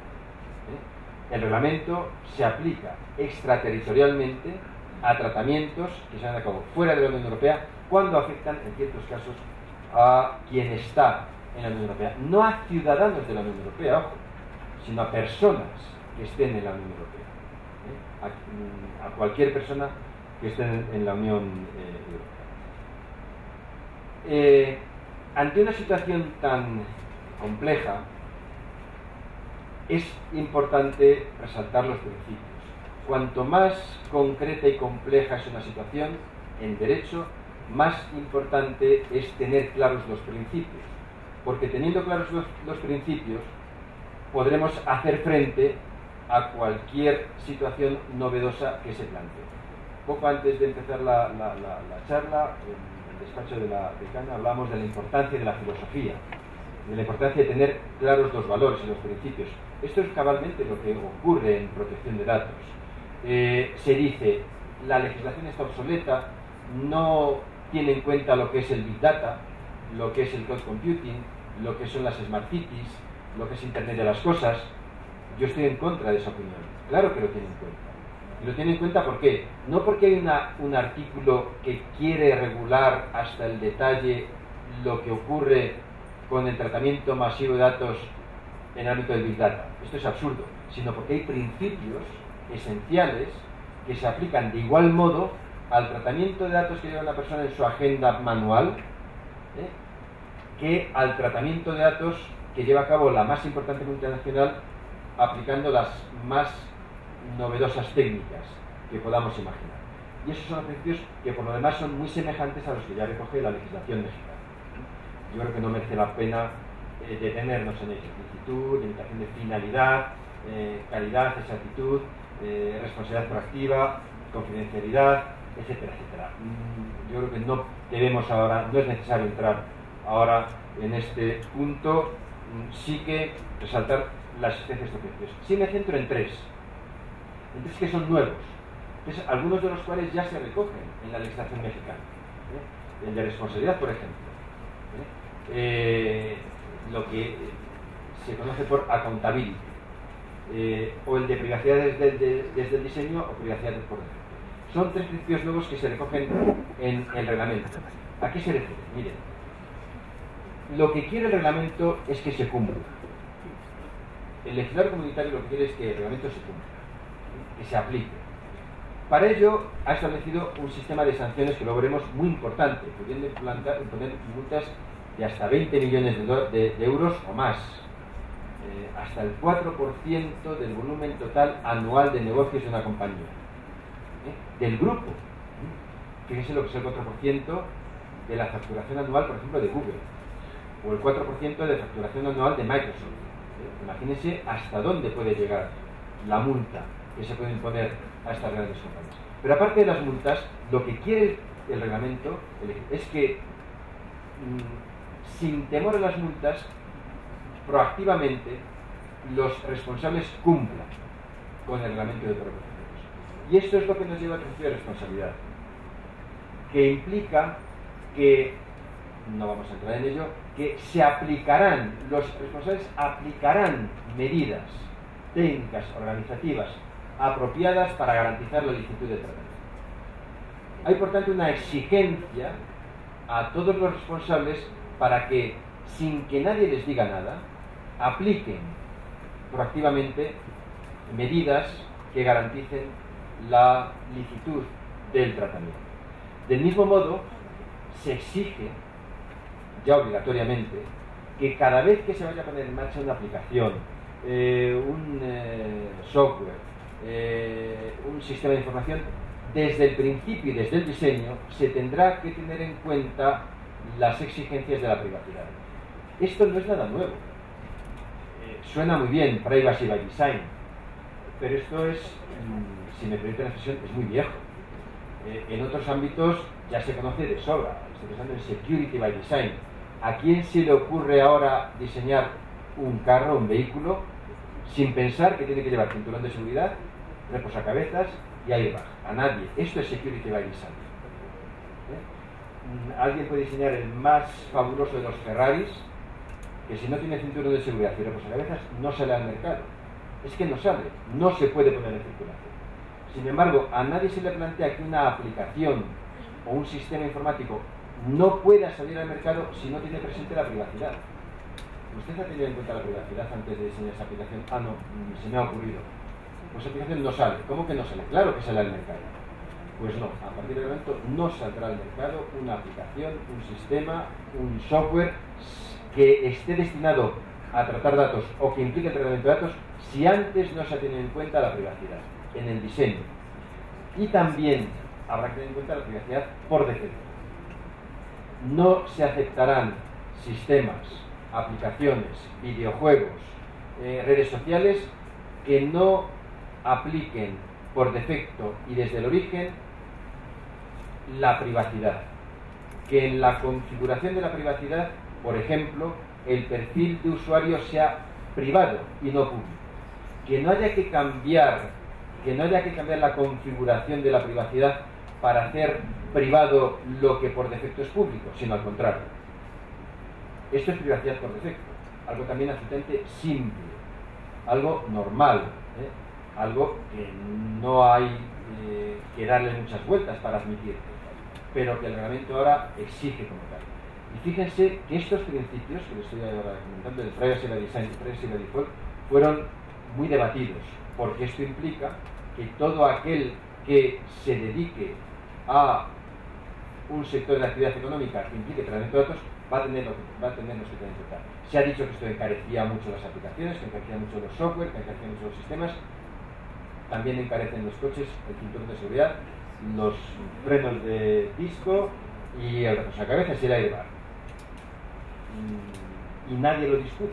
El reglamento se aplica extraterritorialmente a tratamientos que se llevan a cabo fuera de la Unión Europea cuando afectan en ciertos casos a quien está en la Unión Europea, no a ciudadanos de la Unión Europea, ojo, sino a personas que estén en la Unión Europea, a cualquier persona que esté en la Unión Europea. Ante una situación tan compleja, es importante resaltar los principios. Cuanto más concreta y compleja es una situación en derecho, más importante es tener claros los principios, porque teniendo claros los principios podremos hacer frente a cualquier situación novedosa que se plantee. Poco antes de empezar la charla, en el despacho de la decana hablamos de la importancia de la filosofía, de la importancia de tener claros los valores y los principios. Esto es cabalmente lo que ocurre en protección de datos. Se dice, la legislación está obsoleta, no tiene en cuenta lo que es el Big Data, lo que es el Cloud Computing, lo que son las Smart Cities, lo que es Internet de las Cosas. Yo estoy en contra de esa opinión. Claro que lo tiene en cuenta. Y lo tiene en cuenta ¿por qué? No porque hay un artículo que quiere regular hasta el detalle lo que ocurre con el tratamiento masivo de datos en el ámbito del Big Data. Esto es absurdo. Sino porque hay principios esenciales que se aplican de igual modo al tratamiento de datos que lleva una persona en su agenda manual que al tratamiento de datos que lleva a cabo la más importante multinacional aplicando las más novedosas técnicas que podamos imaginar. Y esos son los principios que por lo demás son muy semejantes a los que ya recoge la legislación mexicana. Yo creo que no merece la pena detenernos en ellos. Licitud, limitación de finalidad, calidad, exactitud, responsabilidad proactiva, confidencialidad, etcétera, etcétera. Yo creo que no debemos ahora, no es necesario entrar ahora en este punto. Sí que resaltar las existencias de estos principios. Sí me centro en tres que son nuevos, entonces, algunos de los cuales ya se recogen en la legislación mexicana. El de responsabilidad, por ejemplo, lo que se conoce por accountability, o el de privacidad desde el diseño o privacidad por defecto. Son tres principios nuevos que se recogen en el reglamento. ¿A qué se refiere? Miren, lo que quiere el reglamento es que se cumpla. El legislador comunitario lo que quiere es que el reglamento se cumpla, que se aplique. Para ello ha establecido un sistema de sanciones que lo veremos muy importante, pudiendo imponer multas de hasta 20 millones de euros o más, hasta el 4% del volumen total anual de negocios de una compañía, del grupo. Fíjense lo que es el 4% de la facturación anual, por ejemplo, de Google, o el 4% de facturación anual de Microsoft. Imagínense hasta dónde puede llegar la multa que se puede imponer a estas grandes compañías. Pero aparte de las multas, lo que quiere el reglamento es que, sin temor a las multas, proactivamente los responsables cumplan con el reglamento de propiedades. Y esto es lo que nos lleva al principio de responsabilidad, que implica que, no vamos a entrar en ello, que se aplicarán, los responsables aplicarán medidas técnicas, organizativas, apropiadas para garantizar la licitud del tratamiento. Hay, por tanto, una exigencia a todos los responsables para que, sin que nadie les diga nada, apliquen proactivamente medidas que garanticen la licitud del tratamiento. Del mismo modo, se exige ya obligatoriamente que cada vez que se vaya a poner en marcha una aplicación, un software, un sistema de información, desde el principio y desde el diseño se tendrá que tener en cuenta las exigencias de la privacidad. Esto no es nada nuevo. Suena muy bien, privacy by design, pero esto es, si me permite la expresión, es muy viejo. En otros ámbitos ya se conoce de sobra. Estoy pensando en security by design. ¿A quién se le ocurre ahora diseñar un carro, un vehículo, sin pensar que tiene que llevar cinturón de seguridad, reposacabezas y airbag? A nadie. Esto es security by design. Alguien puede diseñar el más fabuloso de los Ferraris, que si no tiene cinturón de seguridad y reposacabezas no sale al mercado. Es que no sale, no se puede poner en circulación. Sin embargo, a nadie se le plantea que una aplicación o un sistema informático no pueda salir al mercado si no tiene presente la privacidad. ¿Usted ha tenido en cuenta la privacidad antes de diseñar esa aplicación? Ah, no, se me ha ocurrido. Pues esa aplicación no sale. ¿Cómo que no sale? Claro que sale al mercado. Pues no, a partir del momento no saldrá al mercado una aplicación, un sistema, un software que esté destinado a tratar datos o que implique el tratamiento de datos si antes no se ha tenido en cuenta la privacidad en el diseño. Y también habrá que tener en cuenta la privacidad por defecto. No se aceptarán sistemas, aplicaciones, videojuegos, redes sociales que no apliquen por defecto y desde el origen la privacidad. Que en la configuración de la privacidad, por ejemplo, el perfil de usuario sea privado y no público. Que no haya que cambiar la configuración de la privacidad para hacer privado lo que por defecto es público, sino al contrario. Esto es privacidad por defecto, algo también absolutamente simple, algo normal, algo que no hay que darle muchas vueltas para admitir, pero que el reglamento ahora exige como tal. Y fíjense que estos principios que les estoy ahora comentando, el privacy by design y el privacy by default, fueron muy debatidos, porque esto implica que todo aquel que se dedique a un sector de la actividad económica que implique tratamiento de datos va a tener los que tener en cuenta. Se ha dicho que esto encarecía mucho las aplicaciones, que encarecía mucho los software, que encarecía mucho los sistemas. También encarecen los coches, el cinturón de seguridad, los frenos de disco y el reposacabezas y el airbag. Y nadie lo discute,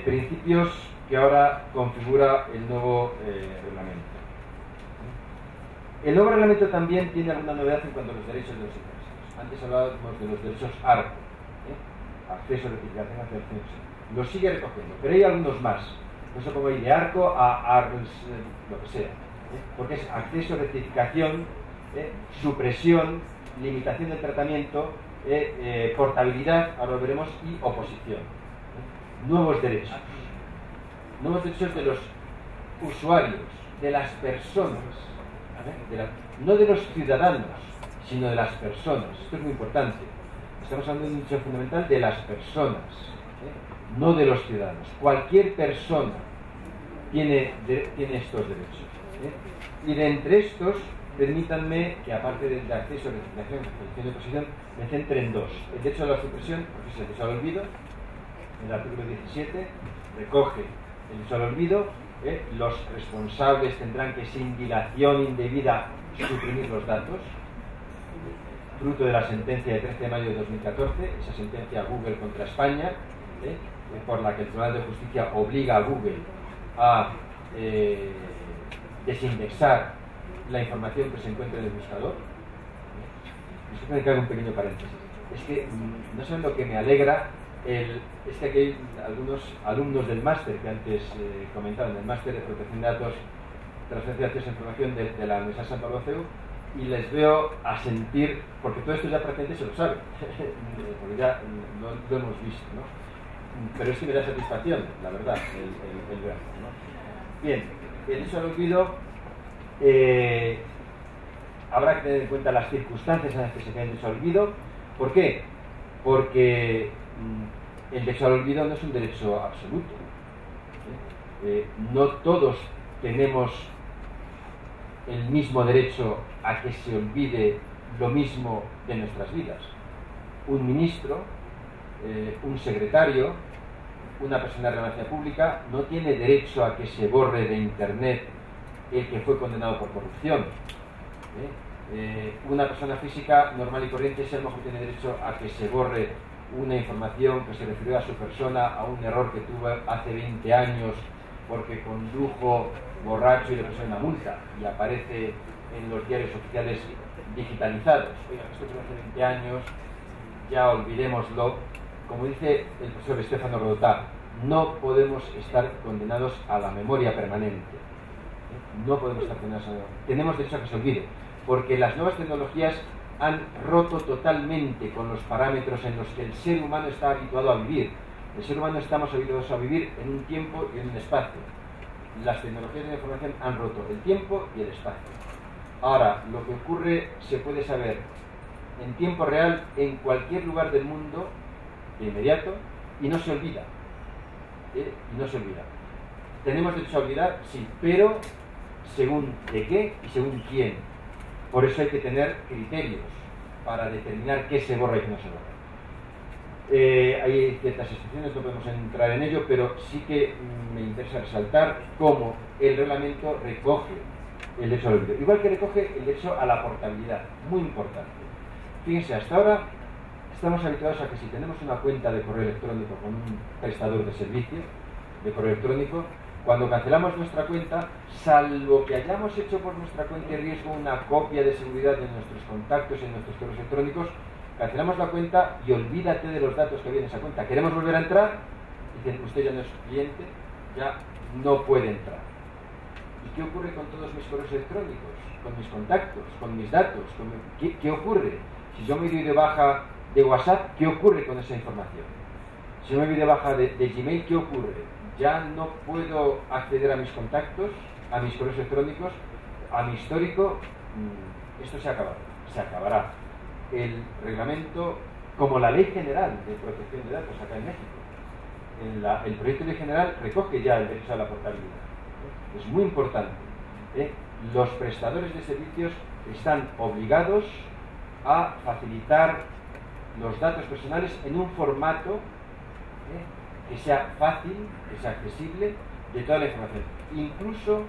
principios que ahora configura el nuevo reglamento. El nuevo reglamento también tiene alguna novedad en cuanto a los derechos de los interesados. Antes hablábamos de los derechos ARCO, acceso, rectificación, aceptación. Lo sigue recogiendo, pero hay algunos más. No se pongo ahí de ARCO a ARLS, lo que sea, porque es acceso, rectificación, supresión, limitación del tratamiento, portabilidad, ahora lo veremos, y oposición. Nuevos derechos. Nuevos derechos de los usuarios, de las personas, no de los ciudadanos, sino de las personas. Esto es muy importante. Estamos hablando de un derecho fundamental de las personas, no de los ciudadanos. Cualquier persona tiene estos derechos. Y de entre estos, permítanme que, aparte del acceso, rectificación, aceptación y oposición, me centre en dos. El derecho a la supresión, porque es el derecho al olvido. El artículo 17 recoge el derecho al olvido. Los responsables tendrán que, sin dilación indebida, suprimir los datos. Fruto de la sentencia de 13 de mayo de 2014, esa sentencia Google contra España, por la que el Tribunal de Justicia obliga a Google a desindexar la información que se encuentra en el buscador. Disculpen que haga un pequeño paréntesis. Es que no saben lo que me alegra. Es que aquí hay algunos alumnos del máster que antes comentaban, del máster de protección de datos, transferencia de acceso a información de la Universidad de San Pablo CEU, y les veo a sentir, porque todo esto ya prácticamente se lo sabe, porque ya lo hemos visto, ¿no? Pero es que me da satisfacción, la verdad, el verlo, ¿no? Bien, el derecho al olvido, habrá que tener en cuenta las circunstancias en las que se cae el derecho al olvido. ¿Por qué? Porque el derecho al olvido no es un derecho absoluto. No todos tenemos el mismo derecho a que se olvide lo mismo de nuestras vidas. Un ministro, un secretario, una persona de relevancia pública no tiene derecho a que se borre de internet el que fue condenado por corrupción. Una persona física normal y corriente sí a lo mejor tiene derecho a que se borre una información que se refirió a su persona, a un error que tuvo hace 20 años porque condujo borracho y le pusieron una multa y aparece en los diarios oficiales digitalizados. Oiga, esto fue hace 20 años, ya olvidémoslo. Como dice el profesor Estefano Rodotà, no podemos estar condenados a la memoria permanente. No podemos estar condenados a la memoria. Tenemos derecho a que se olvide, porque las nuevas tecnologías han roto totalmente con los parámetros en los que el ser humano está habituado a vivir. El ser humano estamos habituados a vivir en un tiempo y en un espacio. Las tecnologías de la información han roto el tiempo y el espacio. Ahora, lo que ocurre se puede saber en tiempo real en cualquier lugar del mundo de inmediato y no se olvida. Y no se olvida. ¿Tenemos derecho a olvidar? Sí, pero según de qué y según quién. Por eso hay que tener criterios para determinar qué se borra y qué no se borra. Hay ciertas excepciones, no podemos entrar en ello, pero sí que me interesa resaltar cómo el reglamento recoge el derecho al olvido. Igual que recoge el derecho a la portabilidad, muy importante. Fíjense, hasta ahora estamos habituados a que si tenemos una cuenta de correo electrónico con un prestador de servicio de correo electrónico, cuando cancelamos nuestra cuenta, salvo que hayamos hecho por nuestra cuenta de riesgo una copia de seguridad de nuestros contactos en nuestros correos electrónicos, cancelamos la cuenta y olvídate de los datos que había en esa cuenta. ¿Queremos volver a entrar? Dicen, usted ya no es cliente, ya no puede entrar. ¿Y qué ocurre con todos mis correos electrónicos? Con mis contactos, con mis datos. ¿Qué ocurre? Si yo me doy de baja de WhatsApp, ¿qué ocurre con esa información? Si yo me doy de baja de Gmail, ¿qué ocurre? Ya no puedo acceder a mis contactos, a mis correos electrónicos, a mi histórico. Esto se ha acabado, se acabará. El reglamento, como la Ley General de Protección de Datos acá en México, el proyecto de ley general recoge ya el derecho a la portabilidad. Es muy importante. Los prestadores de servicios están obligados a facilitar los datos personales en un formato que sea fácil, que sea accesible de toda la información. Incluso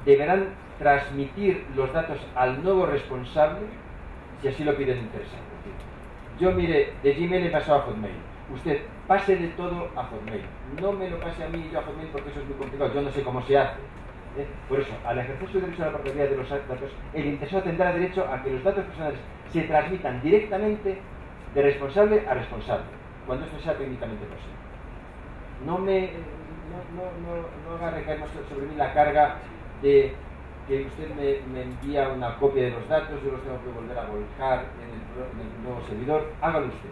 deberán transmitir los datos al nuevo responsable si así lo piden interesado. Yo, mire, de Gmail he pasado a Hotmail. Usted pase de todo a Hotmail. No me lo pase a mí y yo a Hotmail porque eso es muy complicado. Yo no sé cómo se hace. Por eso, al ejercer su derecho a la portabilidad de los datos, el interesado tendrá derecho a que los datos personales se transmitan directamente de responsable a responsable, cuando esto sea técnicamente posible. No haga recaer sobre mí la carga de que usted me envía una copia de los datos, yo los tengo que volver a volcar en el nuevo servidor. Hágalo usted.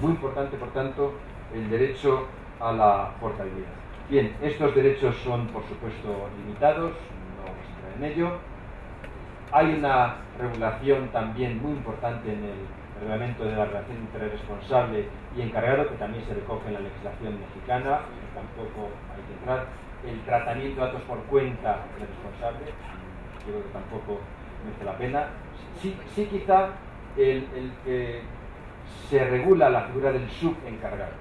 Muy importante, por tanto, el derecho a la portabilidad. Bien, estos derechos son, por supuesto, limitados, no vamos a entrar en ello. Hay una regulación también muy importante en el reglamento de la relación entre responsable y encargado, que también se recoge en la legislación mexicana, pero tampoco hay que entrar. El tratamiento de datos por cuenta del responsable, yo creo que tampoco merece la pena. Sí quizá el que se regula la figura del subencargado,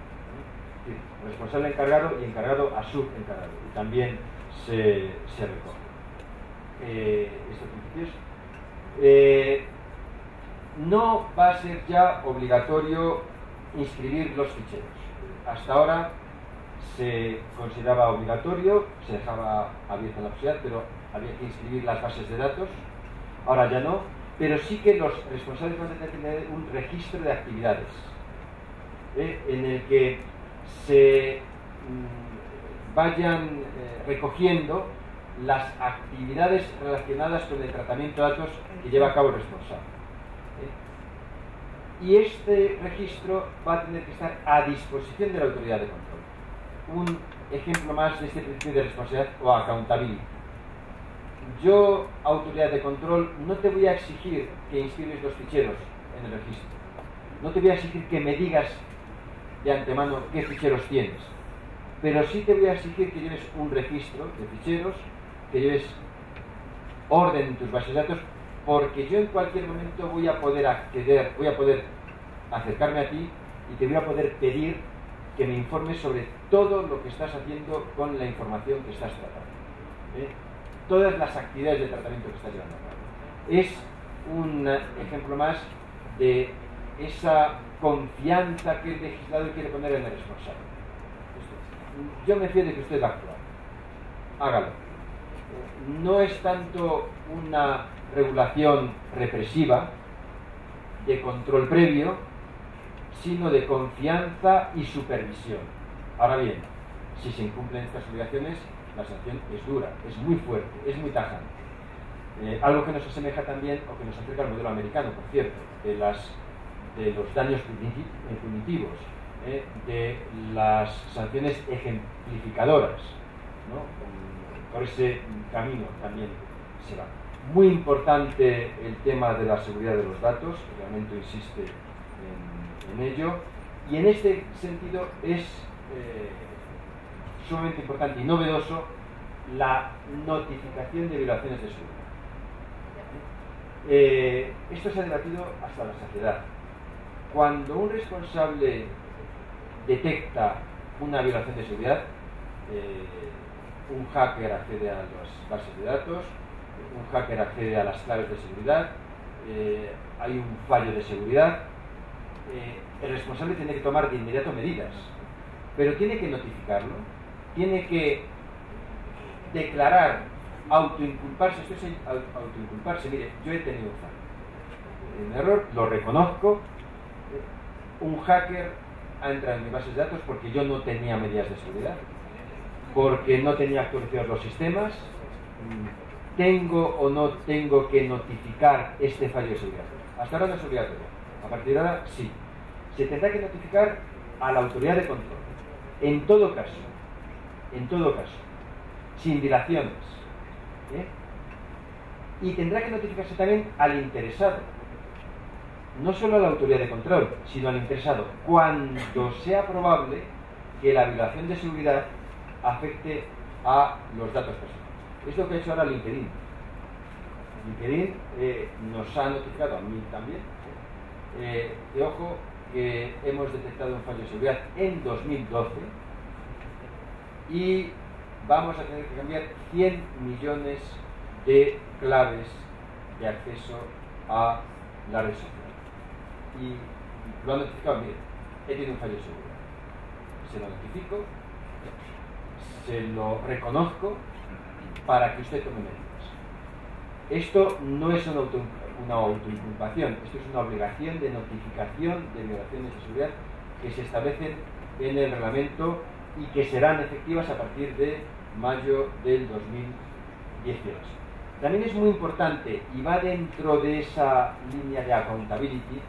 es decir, responsable encargado y encargado a subencargado, y también se recoge estos principios. No va a ser ya obligatorio inscribir los ficheros. Hasta ahora se consideraba obligatorio, se dejaba abierta la posibilidad, pero había que inscribir las bases de datos. Ahora ya no, pero sí que los responsables van a tener un registro de actividades, en el que se vayan recogiendo las actividades relacionadas con el tratamiento de datos que lleva a cabo el responsable. Y este registro va a tener que estar a disposición de la autoridad de control. Un ejemplo más de este principio de responsabilidad o accountability. Yo, autoridad de control, no te voy a exigir que inscribes los ficheros en el registro. No te voy a exigir que me digas de antemano qué ficheros tienes. Pero sí te voy a exigir que lleves un registro de ficheros, que lleves orden en tus bases de datos, porque yo en cualquier momento voy a poder acceder, voy a poder acercarme a ti y te voy a poder pedir que me informes sobre todo lo que estás haciendo con la información que estás tratando. Todas las actividades de tratamiento que estás llevando a cabo. Es un ejemplo más de esa confianza que el legislador quiere poner en el responsable. Yo me fío de que usted va a actuar. Hágalo. No es tanto una regulación represiva, de control previo, sino de confianza y supervisión. Ahora bien, si se incumplen estas obligaciones, la sanción es dura, es muy fuerte, es muy tajante. Algo que nos asemeja también, o que nos acerca al modelo americano, por cierto, de los daños punitivos, de las sanciones ejemplificadoras, ¿no? Por ese camino también se va. Muy importante el tema de la seguridad de los datos, el reglamento insiste en ello, y en este sentido es sumamente importante y novedoso la notificación de violaciones de seguridad. Esto se ha debatido hasta la saciedad. Cuando un responsable detecta una violación de seguridad, un hacker accede a las bases de datos, un hacker accede a las claves de seguridad, hay un fallo de seguridad, el responsable tiene que tomar de inmediato medidas, pero tiene que notificarlo, tiene que declarar, autoinculparse. Esto es autoinculparse. Mire, yo he tenido un error, lo reconozco, un hacker ha entrado en mis bases de datos porque yo no tenía medidas de seguridad, porque no tenía actualizados los sistemas. ¿Tengo o no tengo que notificar este fallo de seguridad? Hasta ahora no es obligatorio. A partir de ahora sí. Se tendrá que notificar a la autoridad de control. En todo caso, sin dilaciones. Y tendrá que notificarse también al interesado. No solo a la autoridad de control, sino al interesado, cuando sea probable que la violación de seguridad afecte a los datos personales. Es lo que ha hecho ahora LinkedIn. LinkedIn nos ha notificado, a mí también, que ojo, que hemos detectado un fallo de seguridad en 2012 y vamos a tener que cambiar 100 millones de claves de acceso a la red social. Y lo han notificado, mire, he tenido un fallo de seguridad. Se lo notifico se lo reconozco para que usted tome medidas. Esto no es una autoinculpación, esto es una obligación de notificación de violaciones de seguridad que se establecen en el reglamento y que serán efectivas a partir de mayo del 2018. También es muy importante, y va dentro de esa línea de accountability,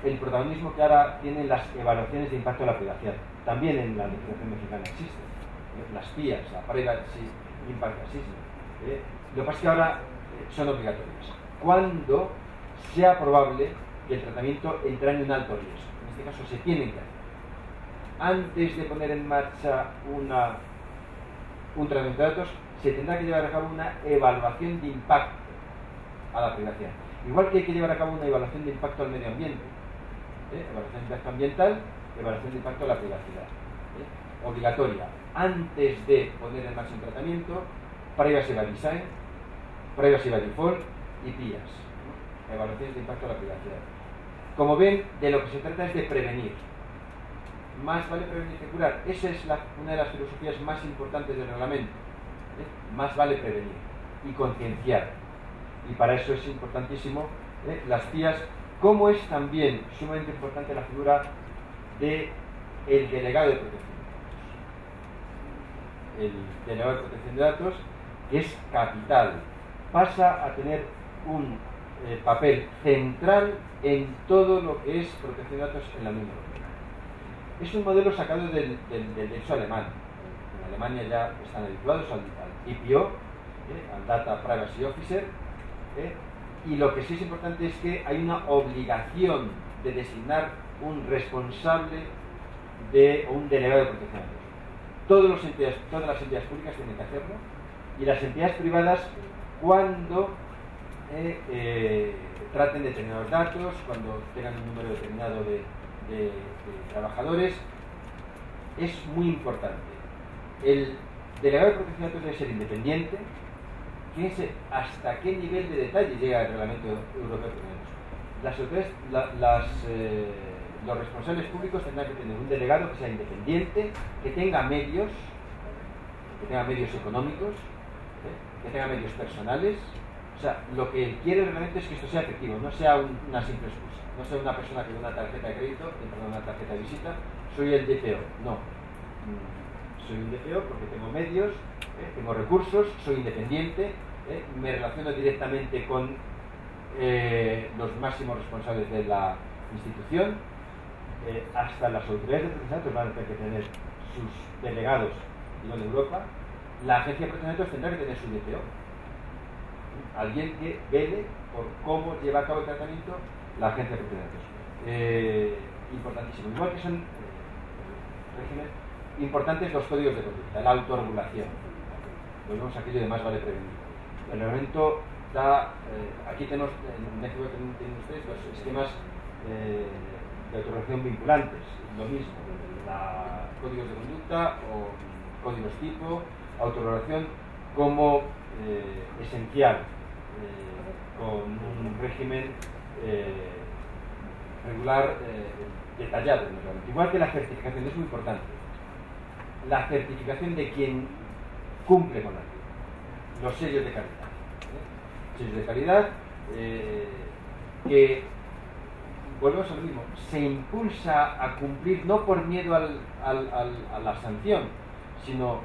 el protagonismo que ahora tienen las evaluaciones de impacto de la privacidad. También en la legislación mexicana existen las PIAs, la Privacy Impact Assessment. Lo que pasa es que ahora son obligatorias cuando sea probable que el tratamiento entre en un alto riesgo. En este caso se tienen que hacer. Antes de poner en marcha un tratamiento de datos, se tendrá que llevar a cabo una evaluación de impacto a la privacidad. Igual que hay que llevar a cabo una evaluación de impacto al medio ambiente. Evaluación de impacto ambiental, evaluación de impacto a la privacidad. Obligatoria. Antes de poner en marcha un tratamiento, Privacy by Design, Privacy by Default y PIAs. Evaluaciones de impacto a la privacidad. Como ven, de lo que se trata es de prevenir. Más vale prevenir que curar. Esa es una de las filosofías más importantes del reglamento. Más vale prevenir y concienciar. Y para eso es importantísimo las PIAs, como es también sumamente importante la figura del delegado de protección de datos. El delegado de protección de datos, que es capital, pasa a tener un papel central en todo lo que es protección de datos en la Unión Europea. Es un modelo sacado del derecho alemán. En Alemania ya están habituados al DPO, al Data Privacy Officer, y lo que sí es importante es que hay una obligación de designar un responsable o un delegado de protección de datos. Todas las entidades públicas tienen que hacerlo, y las entidades privadas cuando traten determinados datos, cuando tengan un número determinado de trabajadores, es muy importante. El delegado de protección de datos debe ser independiente. Fíjense hasta qué nivel de detalle llega el reglamento europeo de datos. Los responsables públicos tendrán que tener un delegado que sea independiente, que tenga medios económicos, que tenga medios personales. O sea, lo que quiere el reglamento es que esto sea efectivo, no sea una simple excusa. No soy una persona que da una tarjeta de crédito, una tarjeta de visita, soy el DPO. No. Soy un DPO porque tengo medios, tengo recursos, soy independiente, me relaciono directamente con los máximos responsables de la institución. Hasta las autoridades de protección de datos van a tener que tener sus delegados, digo, en Europa. La Agencia de Protección de Datos tendrá que tener su DPO. Alguien que vele por cómo lleva a cabo el tratamiento la Agencia de Protección de Datos. Importantísimo. Igual que son regímenes importantes los códigos de conducta, la autorregulación. Volvemos a aquello de más vale prevenir. El reglamento da, aquí tenemos, en México tienen ustedes los esquemas de autorregulación vinculantes, lo mismo, códigos de conducta o códigos tipo, autorregulación como esencial, con un régimen regular detallado en el reglamento. Igual que la certificación, es muy importante. La certificación de quien cumple con la ley, los sellos de calidad. Sellos de calidad que, volvemos a lo mismo, se impulsa a cumplir no por miedo a la sanción, sino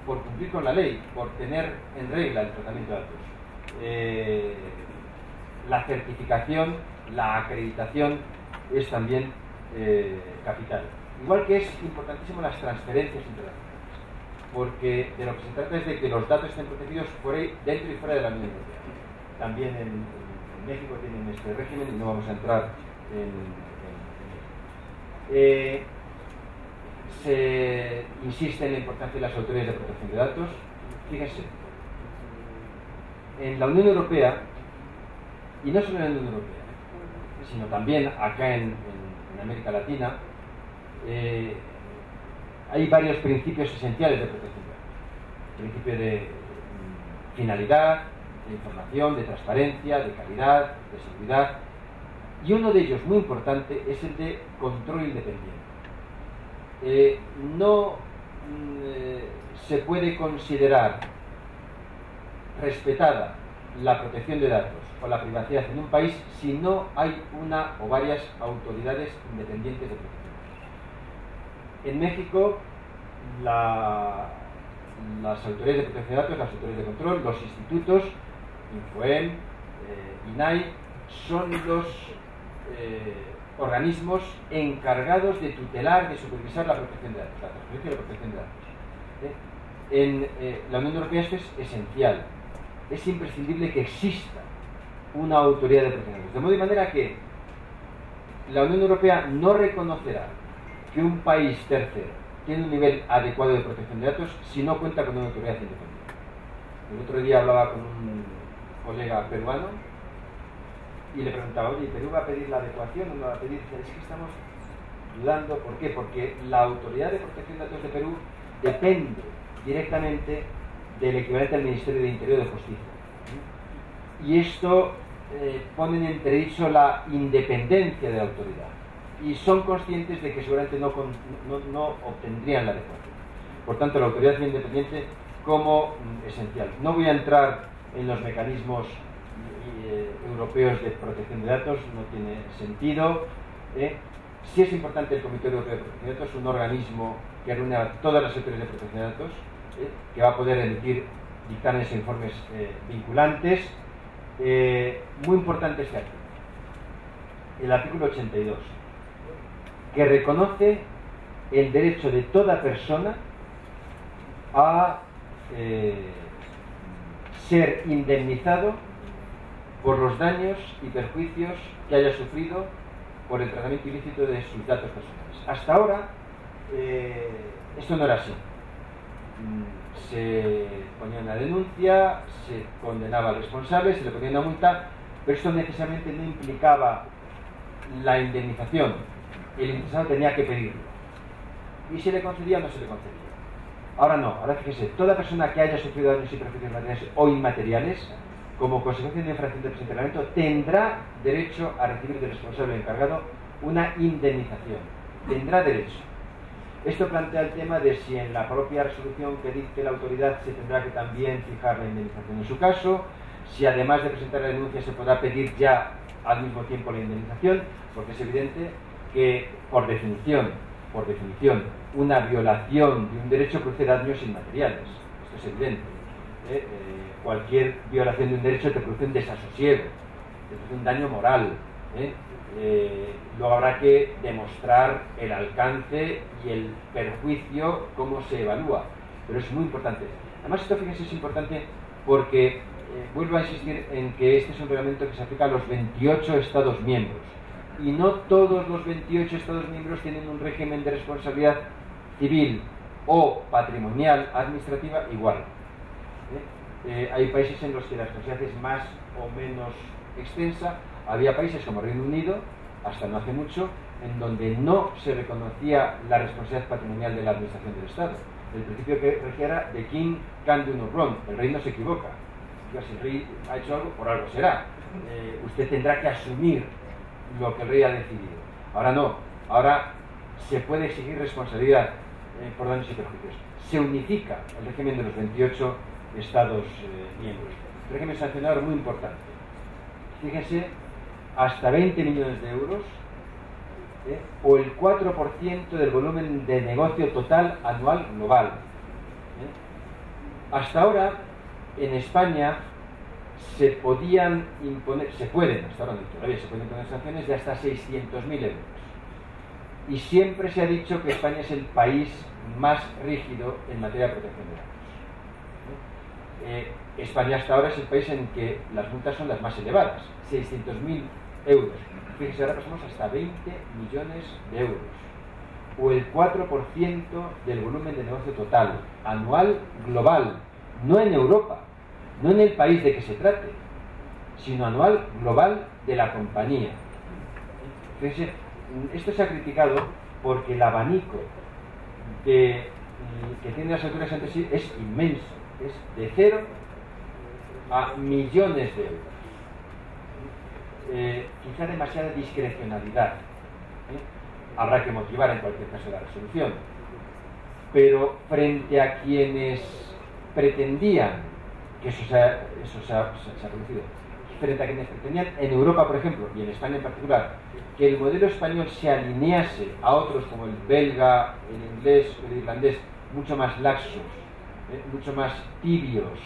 por cumplir con la ley, por tener en regla el tratamiento de datos. La certificación, la acreditación es también capital. Igual que es importantísimo las transferencias internacionales, porque de lo que se trata es de que los datos estén protegidos por ahí, dentro y fuera de la Unión Europea. También en México tienen este régimen y no vamos a entrar se insiste en la importancia de las autoridades de protección de datos. Fíjense, en la Unión Europea, y no solo en la Unión Europea, sino también acá en América Latina, hay varios principios esenciales de protección de datos. El principio de finalidad, de información, de transparencia, de calidad, de seguridad. Y uno de ellos, muy importante, es el de control independiente. No se puede considerar respetada la protección de datos o la privacidad en un país si no hay una o varias autoridades independientes de protección. En México, las autoridades de protección de datos, las autoridades de control, los institutos, Infoem, INAI, son los organismos encargados de tutelar, de supervisar la protección de datos, la transferencia y la protección de datos. En la Unión Europea esto es esencial. Es imprescindible que exista una autoridad de protección de datos. De modo y manera que la Unión Europea no reconocerá que un país tercero tiene un nivel adecuado de protección de datos si no cuenta con una autoridad independiente. El otro día hablaba con un colega peruano y le preguntaba, oye, ¿Perú va a pedir la adecuación o no va a pedir? Es que estamos dudando. ¿Por qué? Porque la autoridad de protección de datos de Perú depende directamente del equivalente al Ministerio de Interior y de Justicia. Y esto pone en entredicho la independencia de la autoridad. Y son conscientes de que seguramente no obtendrían la adecuación. Por tanto, la autoridad independiente como esencial. No voy a entrar en los mecanismos europeos de protección de datos, no tiene sentido. Sí es importante el Comité Europeo de Protección de Datos, un organismo que reúne a todas las autoridades de protección de datos, que va a poder emitir dictámenes e informes vinculantes. Muy importante este artículo, el artículo 82, que reconoce el derecho de toda persona a ser indemnizado por los daños y perjuicios que haya sufrido por el tratamiento ilícito de sus datos personales. Hasta ahora esto no era así. Se ponía una denuncia, se condenaba al responsable, se le ponía una multa, pero esto necesariamente no implicaba la indemnización. El interesado tenía que pedirlo. Y se le concedía o no se le concedía. Ahora no, ahora fíjese, toda persona que haya sufrido daños y perjuicios materiales o inmateriales, como consecuencia de una infracción del presente reglamento, tendrá derecho a recibir del responsable encargado una indemnización. Tendrá derecho. Esto plantea el tema de si en la propia resolución que dicte la autoridad se tendrá que también fijar la indemnización en su caso, si además de presentar la denuncia se podrá pedir ya al mismo tiempo la indemnización, porque es evidente que por definición, una violación de un derecho produce daños inmateriales. Esto es evidente. Cualquier violación de un derecho te produce un desasosiego, te produce un daño moral. Luego habrá que demostrar el alcance y el perjuicio, cómo se evalúa, pero es muy importante. Además, esto, fíjense, es importante porque vuelvo a insistir en que este es un reglamento que se aplica a los 28 Estados miembros y no todos los 28 Estados miembros tienen un régimen de responsabilidad civil o patrimonial administrativa igual. Hay países en los que la responsabilidad es más o menos extensa. Había países como Reino Unido, hasta no hace mucho, en donde no se reconocía la responsabilidad patrimonial de la administración del Estado. El principio que regía era the king can do no wrong, el rey no se equivoca. Si el rey ha hecho algo, por algo será. Usted tendrá que asumir lo que el rey ha decidido. Ahora no, ahora se puede exigir responsabilidad por daños y perjuicios. Se unifica el régimen de los 28 Estados miembros. Un régimen sancionador muy importante. Fíjense, hasta 20 millones de euros o el 4% del volumen de negocio total anual global. Hasta ahora, en España, se pueden, hasta ahora todavía se pueden imponer sanciones de hasta 600.000 euros. Y siempre se ha dicho que España es el país más rígido en materia de protección de datos. España hasta ahora es el país en que las multas son las más elevadas, 600.000 euros. Fíjense, ahora pasamos hasta 20 millones de euros, o el 4% del volumen de negocio total, anual global, no en Europa, no en el país de que se trate, sino anual global de la compañía. Fíjense, esto se ha criticado porque el abanico que tienen las autoridades ante sí es inmenso, es de 0 a millones de euros. Quizá demasiada discrecionalidad. Habrá que motivar en cualquier caso la resolución. pero frente a quienes pretendían que eso se ha producido, frente a quienes pretendían en Europa, por ejemplo, y en España en particular, que el modelo español se alinease a otros como el belga, el inglés, el irlandés, mucho más laxos, mucho más tibios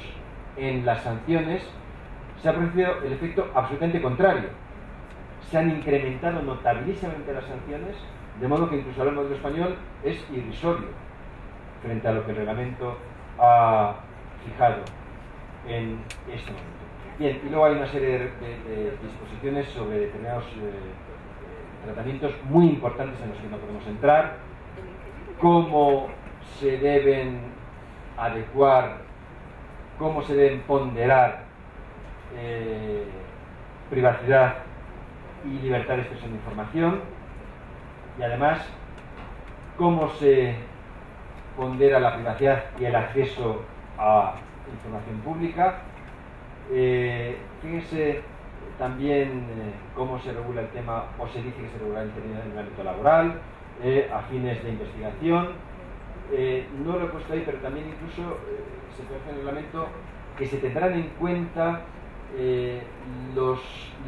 en las sanciones, se ha producido el efecto absolutamente contrario. Se han incrementado notabilísimamente las sanciones, de modo que incluso el modelo español es irrisorio frente a lo que el reglamento ha fijado en este momento. Bien, y luego hay una serie de disposiciones sobre determinados tratamientos muy importantes en los que no podemos entrar, cómo se deben adecuar, cómo se deben ponderar privacidad y libertad de expresión de información, y además cómo se pondera la privacidad y el acceso a información pública. Fíjense también cómo se regula el tema, o se dice que se regula en el ámbito laboral, a fines de investigación. No lo he puesto ahí, pero también incluso se puede hacer en el reglamento que se tendrán en cuenta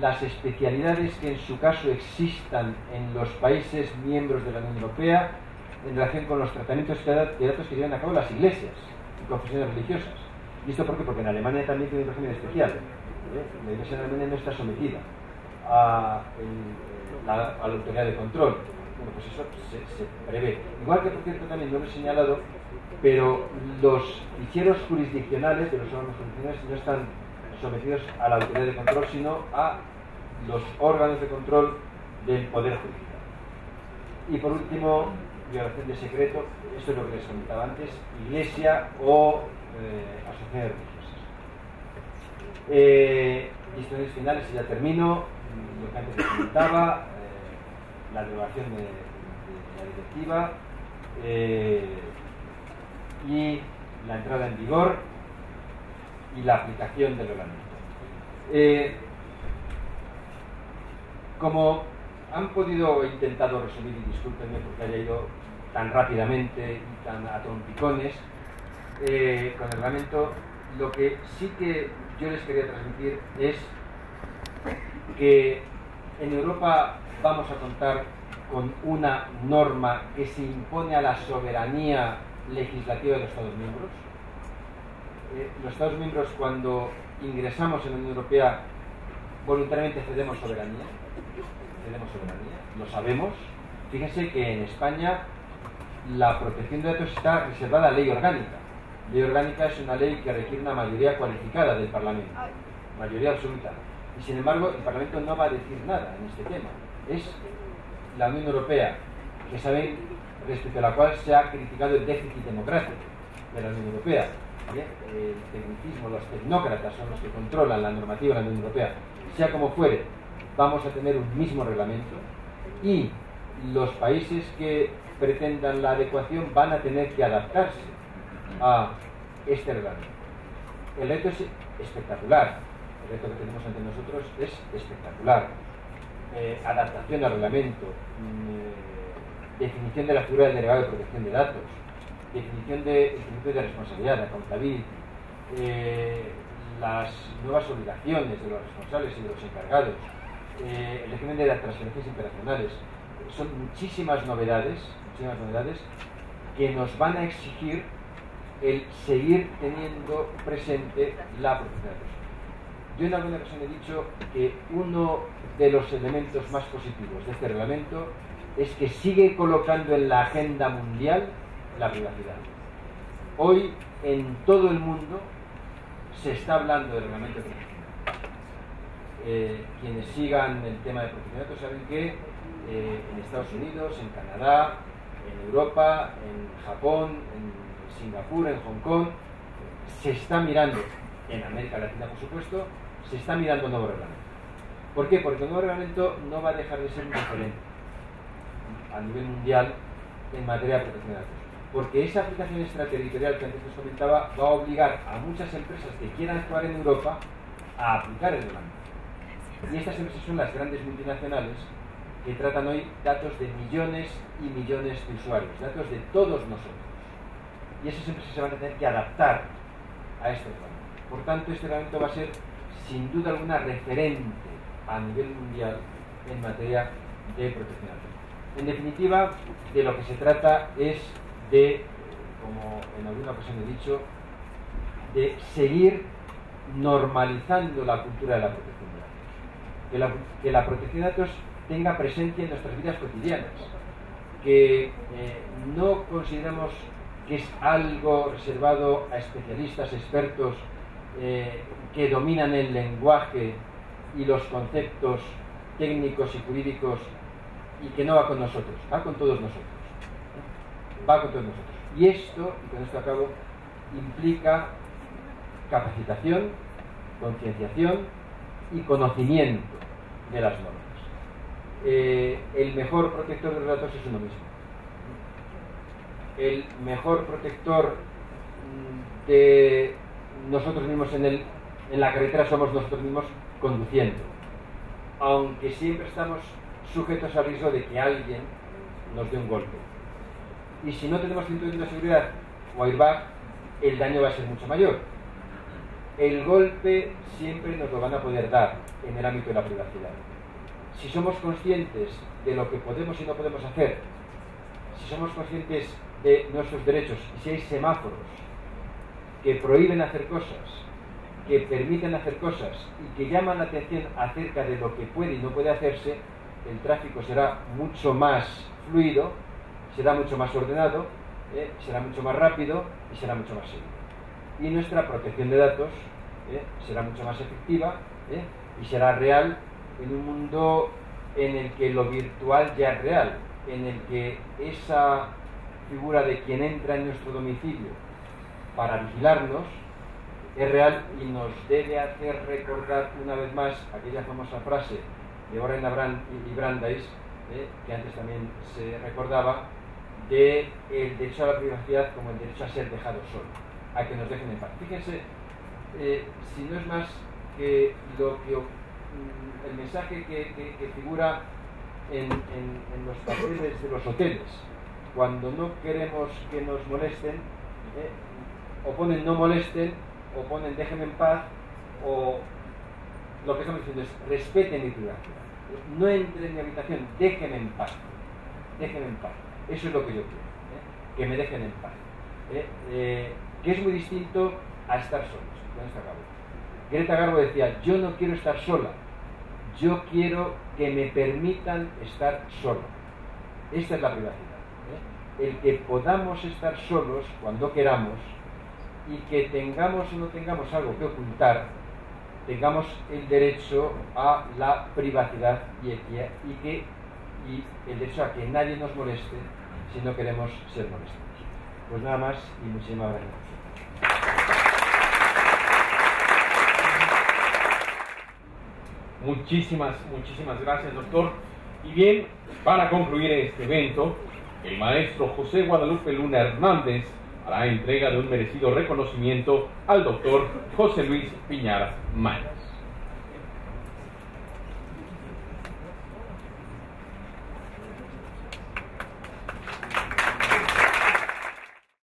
las especialidades que en su caso existan en los países miembros de la Unión Europea en relación con los tratamientos de datos que llevan a cabo las iglesias y confesiones religiosas. ¿Y esto por qué? Porque en Alemania también tiene un régimen especial. La iglesia en Alemania no está sometida a la autoridad de control. Bueno, pues eso se prevé. Igual que, por cierto, también no lo he señalado, pero los ficheros jurisdiccionales de los órganos jurisdiccionales no están sometidos a la autoridad de control, sino a los órganos de control del Poder Judicial. Y por último, violación de secreto, esto es lo que les comentaba antes, iglesia o asociaciones religiosas. Disposiciones finales, y ya termino, lo que antes les comentaba, la derogación de la directiva y la entrada en vigor y la aplicación del reglamento. Como han podido, he intentado resumir, y discúlpenme porque haya ido tan rápidamente y tan a trompicones con el reglamento, lo que sí que yo les quería transmitir es que en Europa vamos a contar con una norma que se impone a la soberanía legislativa de los Estados miembros. Los Estados miembros, cuando ingresamos en la Unión Europea, voluntariamente cedemos soberanía, lo sabemos. Fíjense que en España la protección de datos está reservada a ley orgánica. Ley orgánica es una ley que requiere una mayoría cualificada del Parlamento, mayoría absoluta. Y sin embargo, el Parlamento no va a decir nada en este tema. Es la Unión Europea, que saben, respecto a la cual se ha criticado el déficit democrático de la Unión Europea. Bien, el tecnicismo, los tecnócratas son los que controlan la normativa de la Unión Europea. Sea como fuere, vamos a tener un mismo reglamento y los países que pretendan la adecuación van a tener que adaptarse a este reglamento. El reto es espectacular, el reto que tenemos ante nosotros es espectacular. Adaptación al reglamento, definición de la figura del delegado de protección de datos, definición de responsabilidad, de accountability, las nuevas obligaciones de los responsables y de los encargados, el régimen de las transferencias internacionales. Son muchísimas novedades que nos van a exigir el seguir teniendo presente la protección de datos. Yo en alguna ocasión he dicho que uno de los elementos más positivos de este reglamento es que sigue colocando en la agenda mundial la privacidad. Hoy en todo el mundo se está hablando del reglamento de protección de datos. Quienes sigan el tema de protección de datos saben que en Estados Unidos, en Canadá, en Europa, en Japón, en Singapur, en Hong Kong, se está mirando, en América Latina por supuesto, se está mirando un nuevo reglamento. ¿Por qué? Porque el nuevo reglamento no va a dejar de ser un referente a nivel mundial en materia de protección de datos. Porque esa aplicación extraterritorial que antes les comentaba va a obligar a muchas empresas que quieran actuar en Europa a aplicar el reglamento. Y estas empresas son las grandes multinacionales que tratan hoy datos de millones y millones de usuarios, datos de todos nosotros. y esas empresas se van a tener que adaptar a este reglamento. Por tanto, este reglamento va a ser sin duda alguna referente a nivel mundial en materia de protección de datos. En definitiva, de lo que se trata es de, como en alguna ocasión he dicho, de seguir normalizando la cultura de la protección de datos. Que la protección de datos tenga presencia en nuestras vidas cotidianas. Que no consideremos que es algo reservado a especialistas, expertos que dominan el lenguaje y los conceptos técnicos y jurídicos y que no va con nosotros, va con todos nosotros. Va con todos nosotros. Y esto, y con esto acabo, implica capacitación, concienciación y conocimiento de las normas. El mejor protector de los datos es uno mismo. El mejor protector de nosotros mismos en la carretera somos nosotros mismos conduciendo, aunque siempre estamos sujetos al riesgo de que alguien nos dé un golpe. Y si no tenemos cinturón de seguridad o airbag, el daño va a ser mucho mayor. El golpe siempre nos lo van a poder dar en el ámbito de la privacidad. Si somos conscientes de lo que podemos y no podemos hacer, si somos conscientes de nuestros derechos, y si hay semáforos que prohíben hacer cosas, que permiten hacer cosas y que llaman la atención acerca de lo que puede y no puede hacerse, el tráfico será mucho más fluido, será mucho más ordenado, será mucho más rápido y será mucho más seguro. Y nuestra protección de datos será mucho más efectiva y será real en un mundo en el que lo virtual ya es real, en el que esa figura de quien entra en nuestro domicilio para vigilarnos es real y nos debe hacer recordar una vez más aquella famosa frase de Warren y Brandeis, que antes también se recordaba, de el derecho a la privacidad como el derecho a ser dejado solo, a que nos dejen en paz. Fíjense, si no es más que el mensaje que figura en los papeles de los hoteles, cuando no queremos que nos molesten, o ponen no molesten, o ponen déjenme en paz, o lo que estamos diciendo es respeten mi privacidad. No entren en mi habitación, déjenme en paz. Déjenme en paz. Eso es lo que yo quiero, que me dejen en paz. Que es muy distinto a estar solos. Con esto acabo. Greta Garbo decía, yo no quiero estar sola, yo quiero que me permitan estar solo. Esta es la privacidad. El que podamos estar solos cuando queramos y que tengamos o no tengamos algo que ocultar, tengamos el derecho a la privacidad y el derecho a que nadie nos moleste si no queremos ser molestos. Pues nada más y muchísimas gracias. Muchísimas gracias, doctor. Y bien, para concluir este evento, el maestro José Guadalupe Luna Hernández hará entrega de un merecido reconocimiento al doctor José Luis Piñar Mañas.